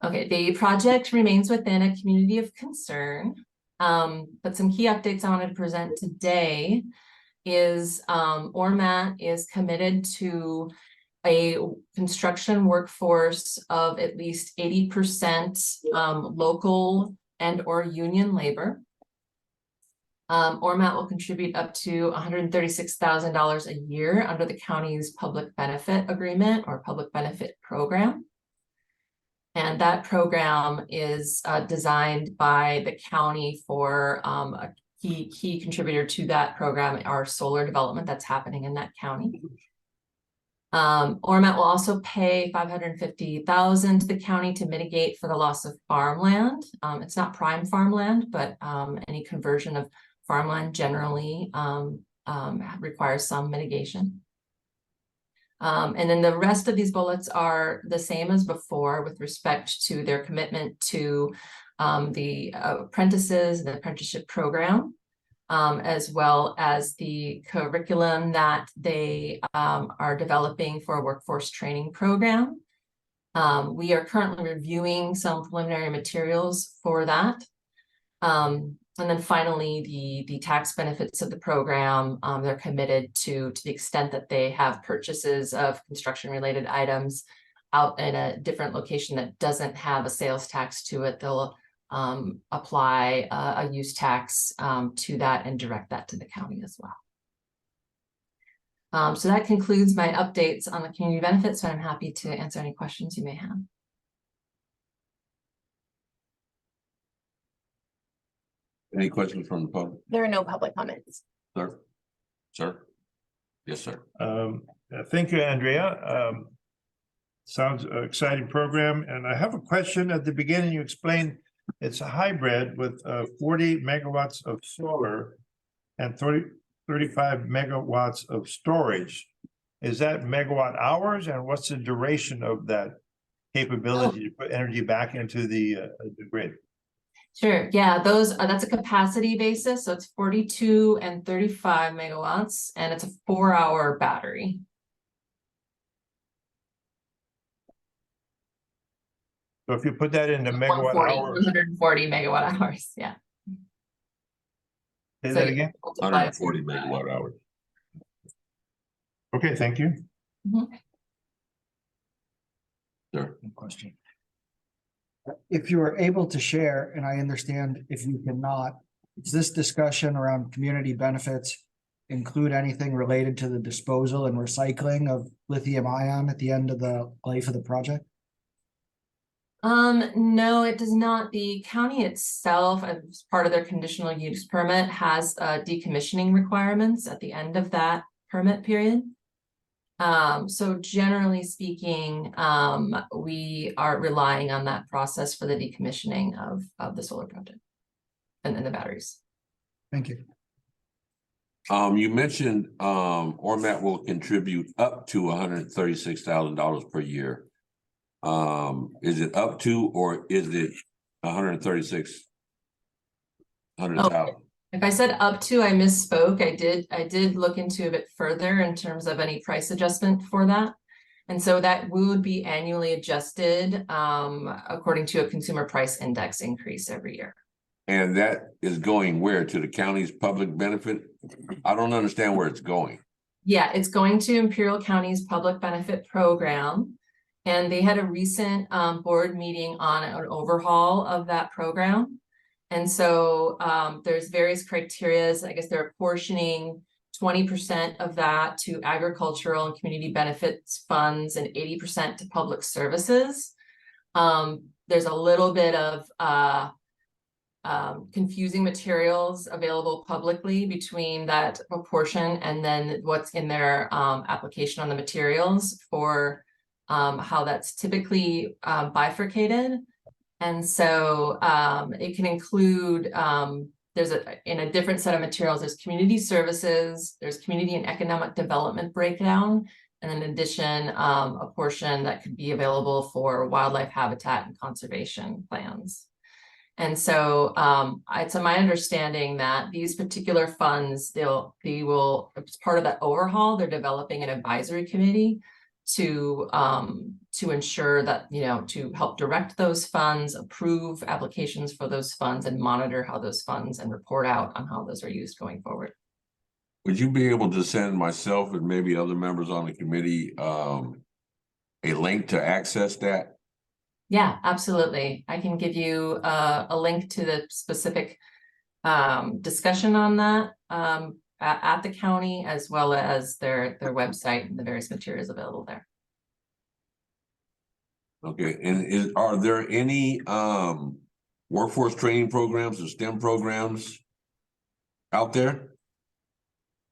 Okay, the project remains within a community of concern, but some key updates I wanted to present today is Ormat is committed to a construction workforce of at least 80% local and or union labor. Ormat will contribute up to $136,000 a year under the county's public benefit agreement or public benefit program. And that program is designed by the county for a key contributor to that program, our solar development that's happening in that county. Ormat will also pay $550,000 to the county to mitigate for the loss of farmland. It's not prime farmland, but any conversion of farmland generally requires some mitigation. And then the rest of these bullets are the same as before with respect to their commitment to the apprentices and the apprenticeship program, as well as the curriculum that they are developing for a workforce training program. We are currently reviewing some preliminary materials for that. And then finally, the tax benefits of the program, they're committed to the extent that they have purchases of construction-related items out in a different location that doesn't have a sales tax to it, they'll apply a use tax to that and direct that to the county as well. So that concludes my updates on the community benefits, so I'm happy to answer any questions you may have. Any questions from the public? There are no public comments. Sir? Sir? Yes, sir. Thank you, Andrea. Sounds an exciting program, and I have a question. At the beginning, you explained it's a hybrid with 40 megawatts of solar and 35 megawatts of storage. Is that megawatt hours, and what's the duration of that capability to put energy back into the grid? Sure, yeah, those that's a capacity basis, so it's 42 and 35 megawatts, and it's a 4-hour battery. So if you put that into megawatt hours. 140 megawatt hours, yeah. Say that again? 140 megawatt hours. Okay, thank you. Sure. Question. If you are able to share, and I understand if you cannot, does this discussion around community benefits include anything related to the disposal and recycling of lithium ion at the end of the life of the project? No, it does not. The county itself, as part of their conditional use permit, has decommissioning requirements at the end of that permit period. So generally speaking, we are relying on that process for the decommissioning of the solar project and then the batteries. Thank you. You mentioned Ormat will contribute up to $136,000 per year. Is it up to, or is it 136,000? If I said up to, I misspoke. I did look into a bit further in terms of any price adjustment for that. And so that would be annually adjusted according to a consumer price index increase every year. And that is going where? To the county's public benefit? I don't understand where it's going. Yeah, it's going to Imperial County's public benefit program. And they had a recent board meeting on an overhaul of that program. And so there's various criterias. I guess they're apportioning 20% of that to agricultural and community benefits funds and 80% to public services. There's a little bit of confusing materials available publicly between that proportion and then what's in their application on the materials for how that's typically bifurcated. And so it can include, in a different set of materials, there's community services, there's community and economic development breakdown, and in addition, a portion that could be available for wildlife habitat and conservation plans. And so it's my understanding that these particular funds, they will, as part of that overhaul, they're developing an advisory committee to ensure that, to help direct those funds, approve applications for those funds, and monitor how those funds and report out on how those are used going forward. Would you be able to send myself and maybe other members on the committee a link to access that? Yeah, absolutely. I can give you a link to the specific discussion on that at the county, as well as their website and the various materials available there. Okay, and are there any workforce training programs or STEM programs out there?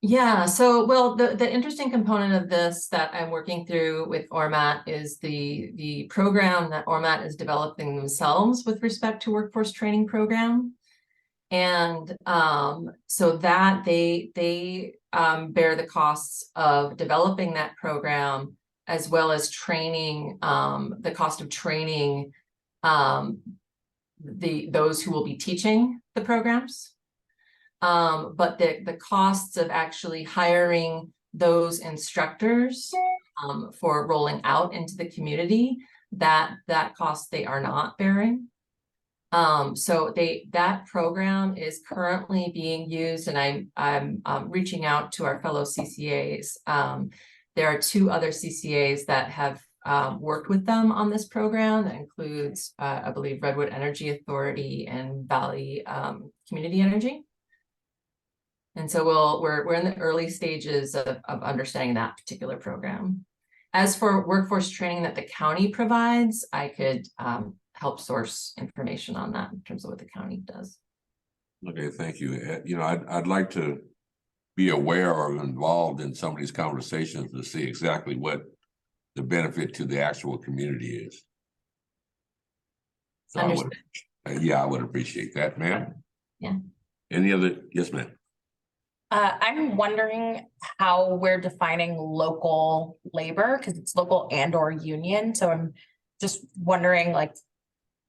Yeah, so, well, the interesting component of this that I'm working through with ORMAT is the program that ORMAT is developing themselves with respect to workforce training program. And so that they bear the costs of developing that program, as well as training, the cost of training those who will be teaching the programs. But the costs of actually hiring those instructors for rolling out into the community, that cost they are not bearing. So that program is currently being used, and I'm reaching out to our fellow CCAs. There are 2 other CCAs that have worked with them on this program. That includes, I believe, Redwood Energy Authority and Valley Community Energy. And so we're in the early stages of understanding that particular program. As for workforce training that the county provides, I could help source information on that in terms of what the county does. Okay, thank you. You know, I'd like to be aware or involved in some of these conversations to see exactly what the benefit to the actual community is. So I would appreciate that, ma'am. Yeah. Any other? Yes, ma'am. I'm wondering how we're defining local labor, because it's local and or union. So I'm just wondering, like,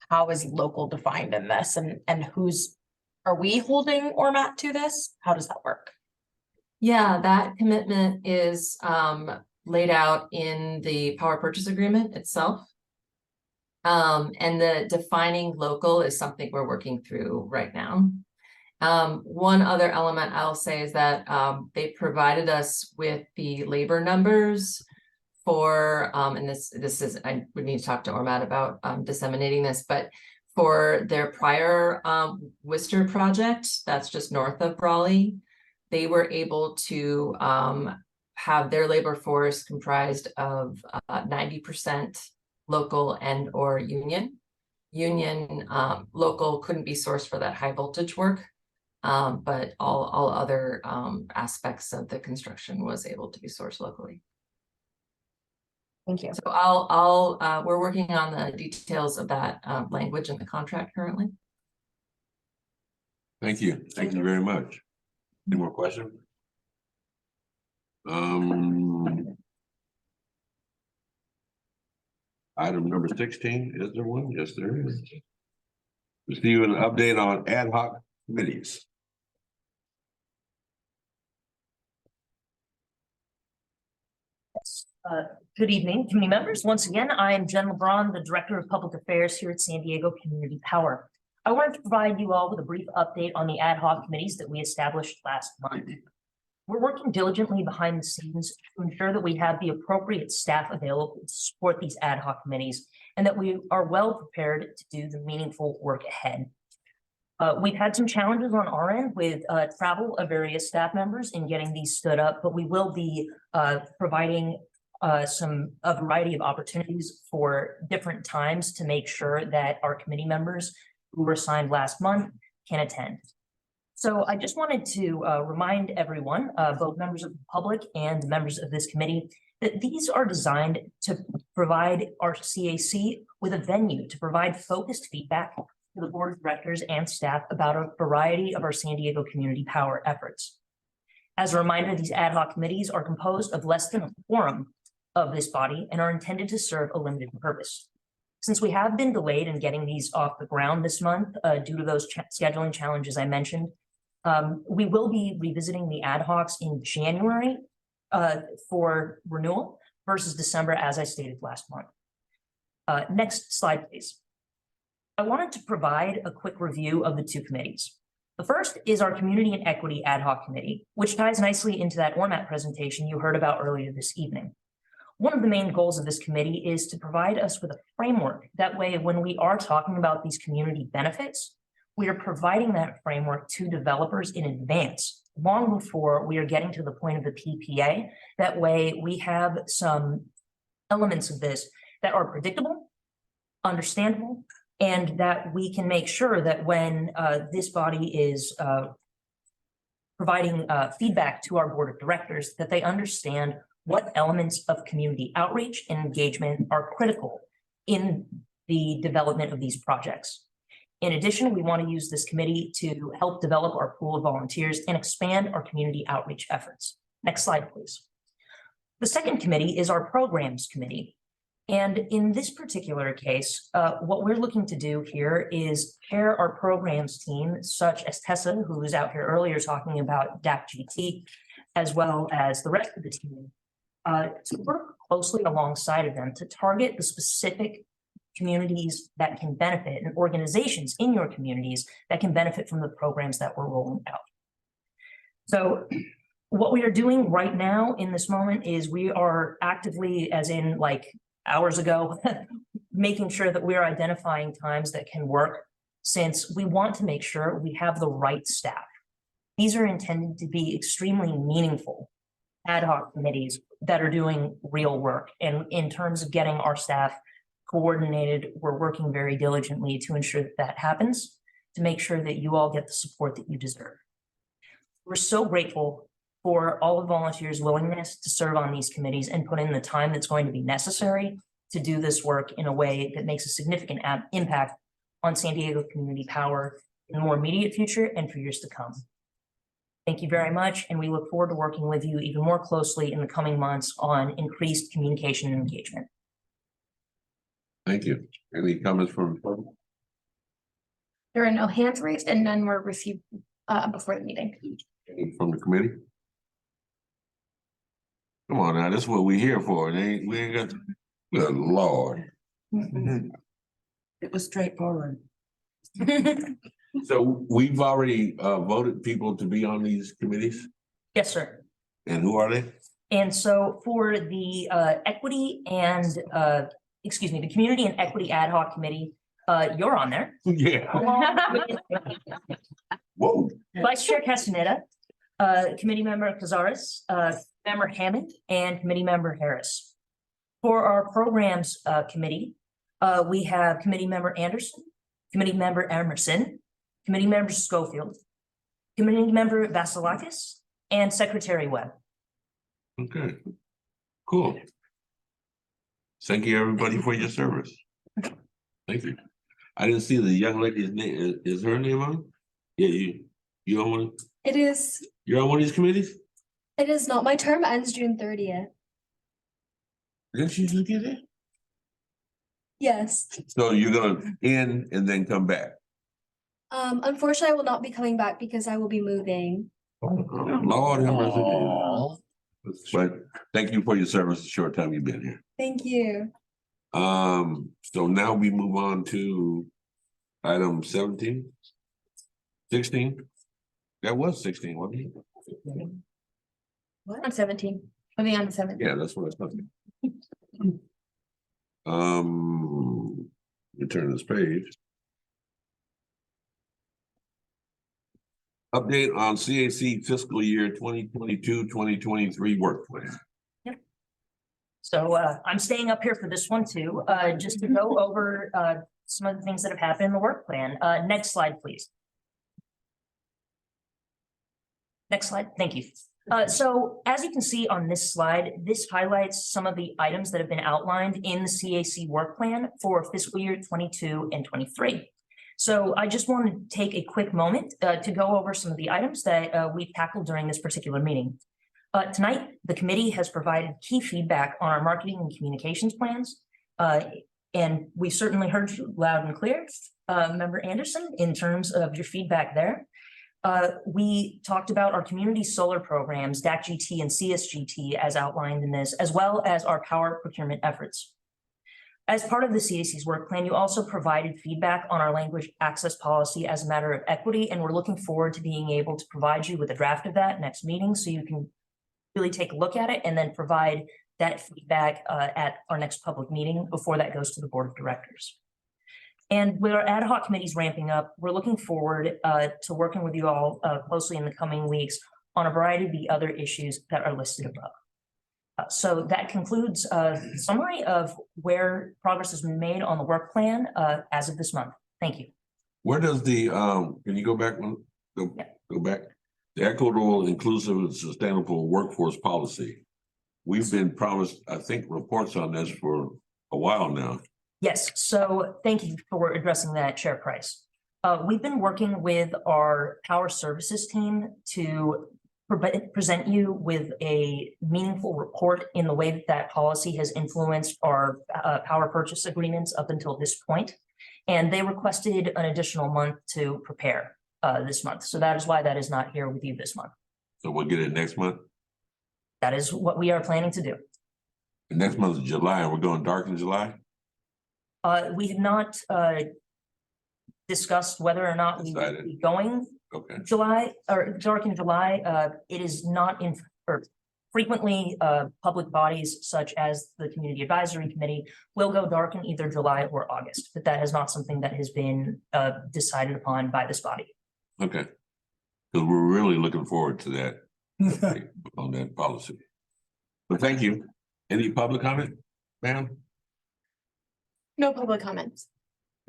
how is local defined in this, and are we holding ORMAT to this? How does that work? Yeah, that commitment is laid out in the power purchase agreement itself. And the defining local is something we're working through right now. One other element I'll say is that they provided us with the labor numbers for, and this is, I would need to talk to ORMAT about disseminating this, but for their prior Worcester project, that's just north of Raleigh, they were able to have their labor force comprised of 90% local and or union. Local couldn't be sourced for that high voltage work. But all other aspects of the construction was able to be sourced locally. Thank you. So we're working on the details of that language in the contract currently. Thank you. Thank you very much. Any more questions? Item number 16, is there one? Yes, there is. Receive an update on ad hoc committees. Good evening, committee members. Once again, I am Jen LeBron, the Director of Public Affairs here at San Diego Community Power. I wanted to provide you all with a brief update on the ad hoc committees that we established last month. We're working diligently behind the scenes to ensure that we have the appropriate staff available to support these ad hoc committees and that we are well prepared to do the meaningful work ahead. We've had some challenges on our end with travel of various staff members in getting these stood up, but we will be providing a variety of opportunities for different times to make sure that our committee members who were assigned last month can attend. So I just wanted to remind everyone, both members of the public and members of this committee, that these are designed to provide our CAC with a venue to provide focused feedback to the board of directors and staff about a variety of our San Diego Community Power efforts. As a reminder, these ad hoc committees are composed of less than a quorum of this body and are intended to serve a limited purpose. Since we have been delayed in getting these off the ground this month due to those scheduling challenges I mentioned, we will be revisiting the ad hocs in January for renewal versus December, as I stated last month. Next slide, please. I wanted to provide a quick review of the two committees. The first is our Community and Equity Ad Hoc Committee, which ties nicely into that ORMAT presentation you heard about earlier this evening. One of the main goals of this committee is to provide us with a framework. That way, when we are talking about these community benefits, we are providing that framework to developers in advance, long before we are getting to the point of the PPA. That way, we have some elements of this that are predictable, understandable, and that we can make sure that when this body is providing feedback to our board of directors that they understand what elements of community outreach and engagement are critical in the development of these projects. In addition, we want to use this committee to help develop our pool of volunteers and expand our community outreach efforts. Next slide, please. The second committee is our programs committee. And in this particular case, what we're looking to do here is pair our programs team, such as Tessa, who was out here earlier talking about DAC-GT, as well as the rest of the team, to work closely alongside of them to target the specific communities that can benefit and organizations in your communities that can benefit from the programs that we're rolling out. So what we are doing right now in this moment is we are actively, as in like hours ago, making sure that we are identifying times that can work, since we want to make sure we have the right staff. These are intended to be extremely meaningful ad hoc committees that are doing real work. And in terms of getting our staff coordinated, we're working very diligently to ensure that that happens, to make sure that you all get the support that you deserve. We're so grateful for all the volunteers' willingness to serve on these committees and put in the time that's going to be necessary to do this work in a way that makes a significant impact on San Diego community power in the more immediate future and for years to come. Thank you very much, and we look forward to working with you even more closely in the coming months on increased communication and engagement. Thank you. Any comments from the public? There are no hands raised and none were received before the meeting. Any from the committee? Come on now, that's what we're here for. We ain't got, good Lord. It was straightforward. So we've already voted people to be on these committees, Yes, sir. and who are they? And so for the equity and excuse me, the Community and Equity Ad Hoc Committee, you're on there. Yeah. Along with Whoa. Vice Chair Castaneda, Committee Member Cazares, Member Hammond, and Committee Member Harris. For our Programs Committee, we have Committee Member Anderson, Committee Member Emerson, Committee Member Schofield, Committee Member Vasilakis, and Secretary Webb. Okay, cool. Thank you, everybody, for your service. Thank you. I didn't see the young lady's name. Is her name on? Yeah, you on one? It is. You're on one of these committees? It is not. My term ends June 30th. Didn't you just get it? Yes. So you're gonna end and then come back? Unfortunately, I will not be coming back because I will be moving. Lord have mercy. But thank you for your service, the short time you've been here. Thank you. So now we move on to item 17. 16. That was 16, wasn't it? What? On 17. Moving on to 17. Yeah, that's what I was talking. Let me turn this page. Update on CAC fiscal year 2022-2023 work plan. So I'm staying up here for this one too, just to go over some of the things that have happened in the work plan. Next slide, please. Next slide, thank you. So as you can see on this slide, this highlights some of the items that have been outlined in the CAC work plan for fiscal year 22 and 23. So I just want to take a quick moment to go over some of the items that we've tackled during this particular meeting. Tonight, the committee has provided key feedback on our marketing and communications plans. And we certainly heard you loud and clear, Member Anderson, in terms of your feedback there. We talked about our community solar programs, DAC-GT and CSGT as outlined in this, as well as our power procurement efforts. As part of the CAC's work plan, you also provided feedback on our language access policy as a matter of equity, and we're looking forward to being able to provide you with a draft of that next meeting so you can really take a look at it and then provide that feedback at our next public meeting before that goes to the board of directors. And with our ad hoc committees ramping up, we're looking forward to working with you all closely in the coming weeks on a variety of the other issues that are listed above. So that concludes a summary of where progress has been made on the work plan as of this month. Thank you. Where does the, can you go back one? Go back. The equitable, inclusive, and sustainable workforce policy. We've been promised, I think, reports on this for a while now. Yes, so thank you for addressing that, Chair Price. We've been working with our power services team to present you with a meaningful report in the way that that policy has influenced our power purchase agreements up until this point. And they requested an additional month to prepare this month. So that is why that is not here with you this month. So we'll get it next month. That is what we are planning to do. The next month is July, and we're going dark in July. We have not discussed whether or not we will be going Okay. July or dark in July. It is not in, or frequently, public bodies such as the Community Advisory Committee will go dark in either July or August, but that is not something that has been decided upon by this body. Okay. Because we're really looking forward to that on that policy. But thank you. Any public comment, ma'am? No public comments.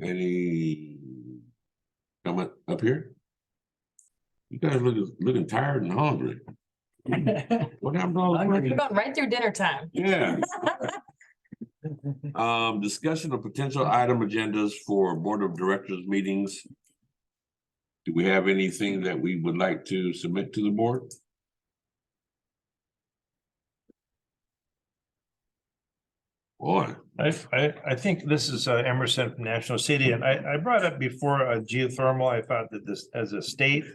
Any comment up here? You guys looking tired and hungry. What happened to all the We're food? going right through dinner time. Yeah. Discussion of potential item agendas for Board of Directors meetings. Do we have anything that we would like to submit to the board? Boy. I think this is Emerson from National City, and I brought up before geothermal. I thought that this as a state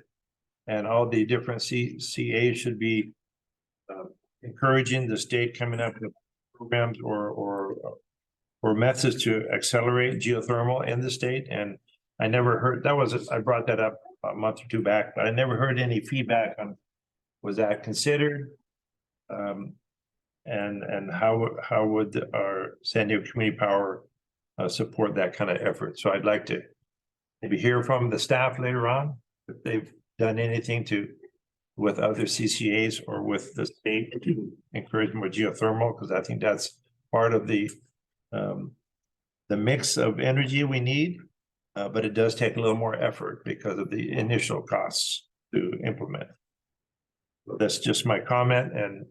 and all the different CAs should be encouraging the state coming up with programs or methods to accelerate geothermal in the state. And I never heard, I brought that up a month or two back, but I never heard any feedback on, was that considered? And how would our San Diego Community Power support that kind of effort? So I'd like to maybe hear from the staff later on, if they've done anything with other CCAs or with the state to encourage more geothermal, because I think that's part of the mix of energy we need. But it does take a little more effort because of the initial costs to implement. So that's just my comment, and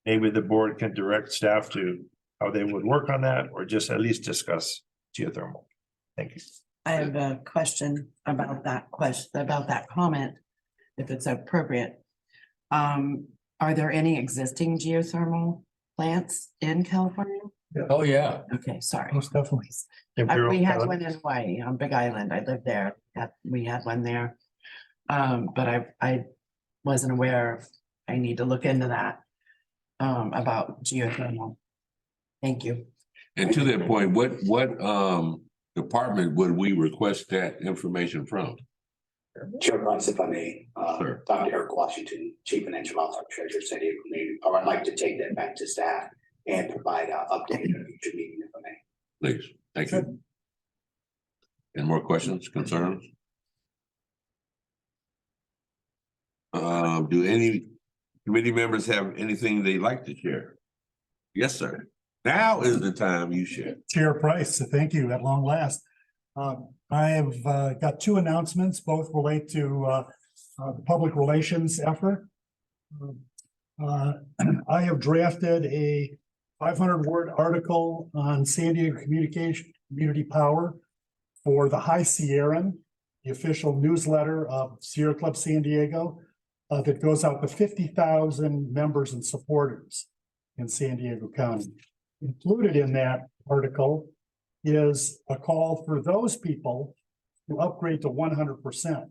maybe the board can direct staff to how they would work on that, or just at least discuss geothermal. Thank you. I have a question about that comment, if it's appropriate. Are there any existing geothermal plants in California? Oh, yeah. Okay, sorry. Most definitely. We had one in Hawaii on Big Island. I lived there. We had one there. But I wasn't aware. I need to look into that about geothermal. Thank you. And to that point, what department would we request that information from? Chair Price, if I may, Dr. Eric Washington, Chief Financial Officer, Treasurer, San Diego Community, or I'd like to take that back to staff and provide an update at a future meeting, if I may. Please, thank you. Any more questions, concerns? Do any committee members have anything they'd like to share? Yes, sir. Now is the time you share. Chair Price, thank you at long last. I have got two announcements, both relate to the public relations effort. I have drafted a 500-word article on San Diego Community Power for the High Sierran, the official newsletter of Sierra Club San Diego, that goes out to 50,000 members and supporters in San Diego County. Included in that article is a call for those people to upgrade to 100%.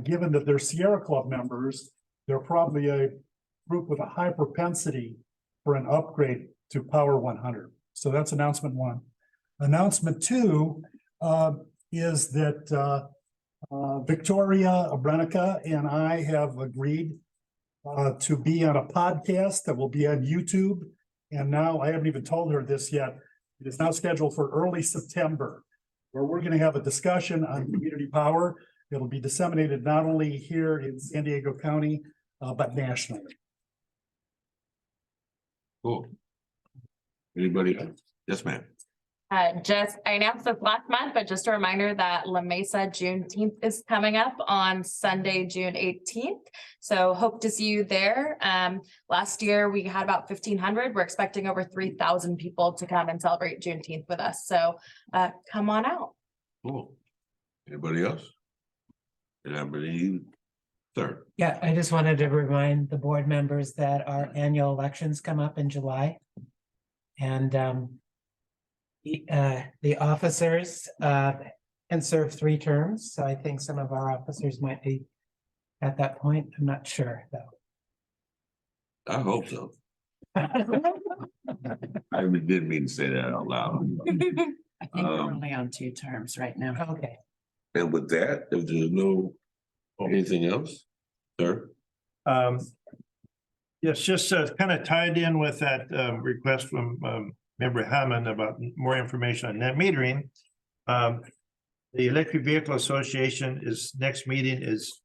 Given that they're Sierra Club members, they're probably a group with a high propensity for an upgrade to Power 100. So that's announcement one. Announcement two is that Victoria Abrenica and I have agreed to be on a podcast that will be on YouTube. And now I haven't even told her this yet. It is now scheduled for early September, where we're going to have a discussion on community power. It'll be disseminated not only here in San Diego County, but nationally. Cool. Anybody else? Yes, ma'am. I announced this last month, but just a reminder that La Mesa Juneteenth is coming up on Sunday, June 18th. So hope to see you there. Last year we had about 1,500. We're expecting over 3,000 people to come and celebrate Juneteenth with us. So come on out. Cool. Anybody else? And I believe, sir. Yeah, I just wanted to remind the board members that our annual elections come up in July. And the officers can serve 3 terms, so I think some of our officers might be at that point. I'm not sure, though. I hope so. I didn't mean to say that out loud. I think we're only on 2 terms right now. Okay. And with that, if there's no anything else, sir? Yes, just kind of tied in with that request from Member Hammond about more information on net metering. The Electric Vehicle Association next meeting is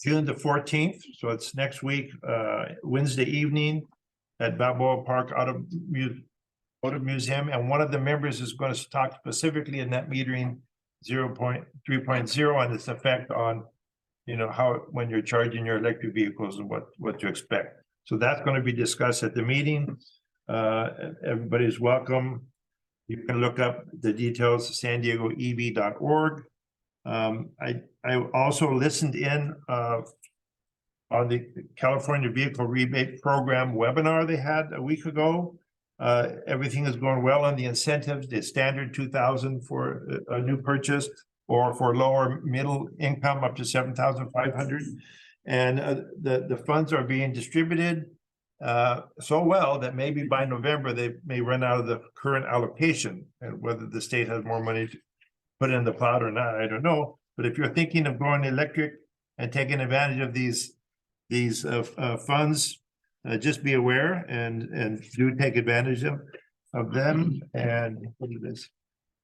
June the 14th, so it's next week, Wednesday evening at Balboa Park Auto Museum, and one of the members is going to talk specifically in net metering 0.3.0 and its effect on, you know, how when you're charging your electric vehicles and what to expect. So that's going to be discussed at the meeting. Everybody's welcome. You can look up the details at sandiegoev.org. I also listened in on the California Vehicle Rebate Program webinar they had a week ago. Everything is going well on the incentives, the standard 2,000 for a new purchase, or for lower middle income up to 7,500. And the funds are being distributed so well that maybe by November they may run out of the current allocation, and whether the state has more money to put in the cloud or not, I don't know. But if you're thinking of going electric and taking advantage of these funds, just be aware and do take advantage of them. And look at this.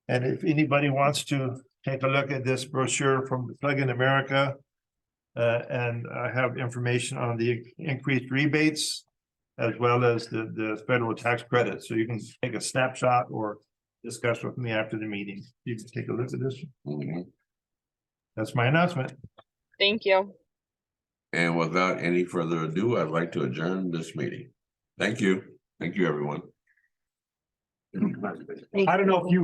And if anybody wants to take a look at this brochure from Plug in America, and I have information on the increased rebates as well as the federal tax credit. So you can take a snapshot or discuss with me after the meeting. You can take a look at this. That's my announcement. Thank you. And without any further ado, I'd like to adjourn this meeting. Thank you. Thank you, everyone. I don't know if you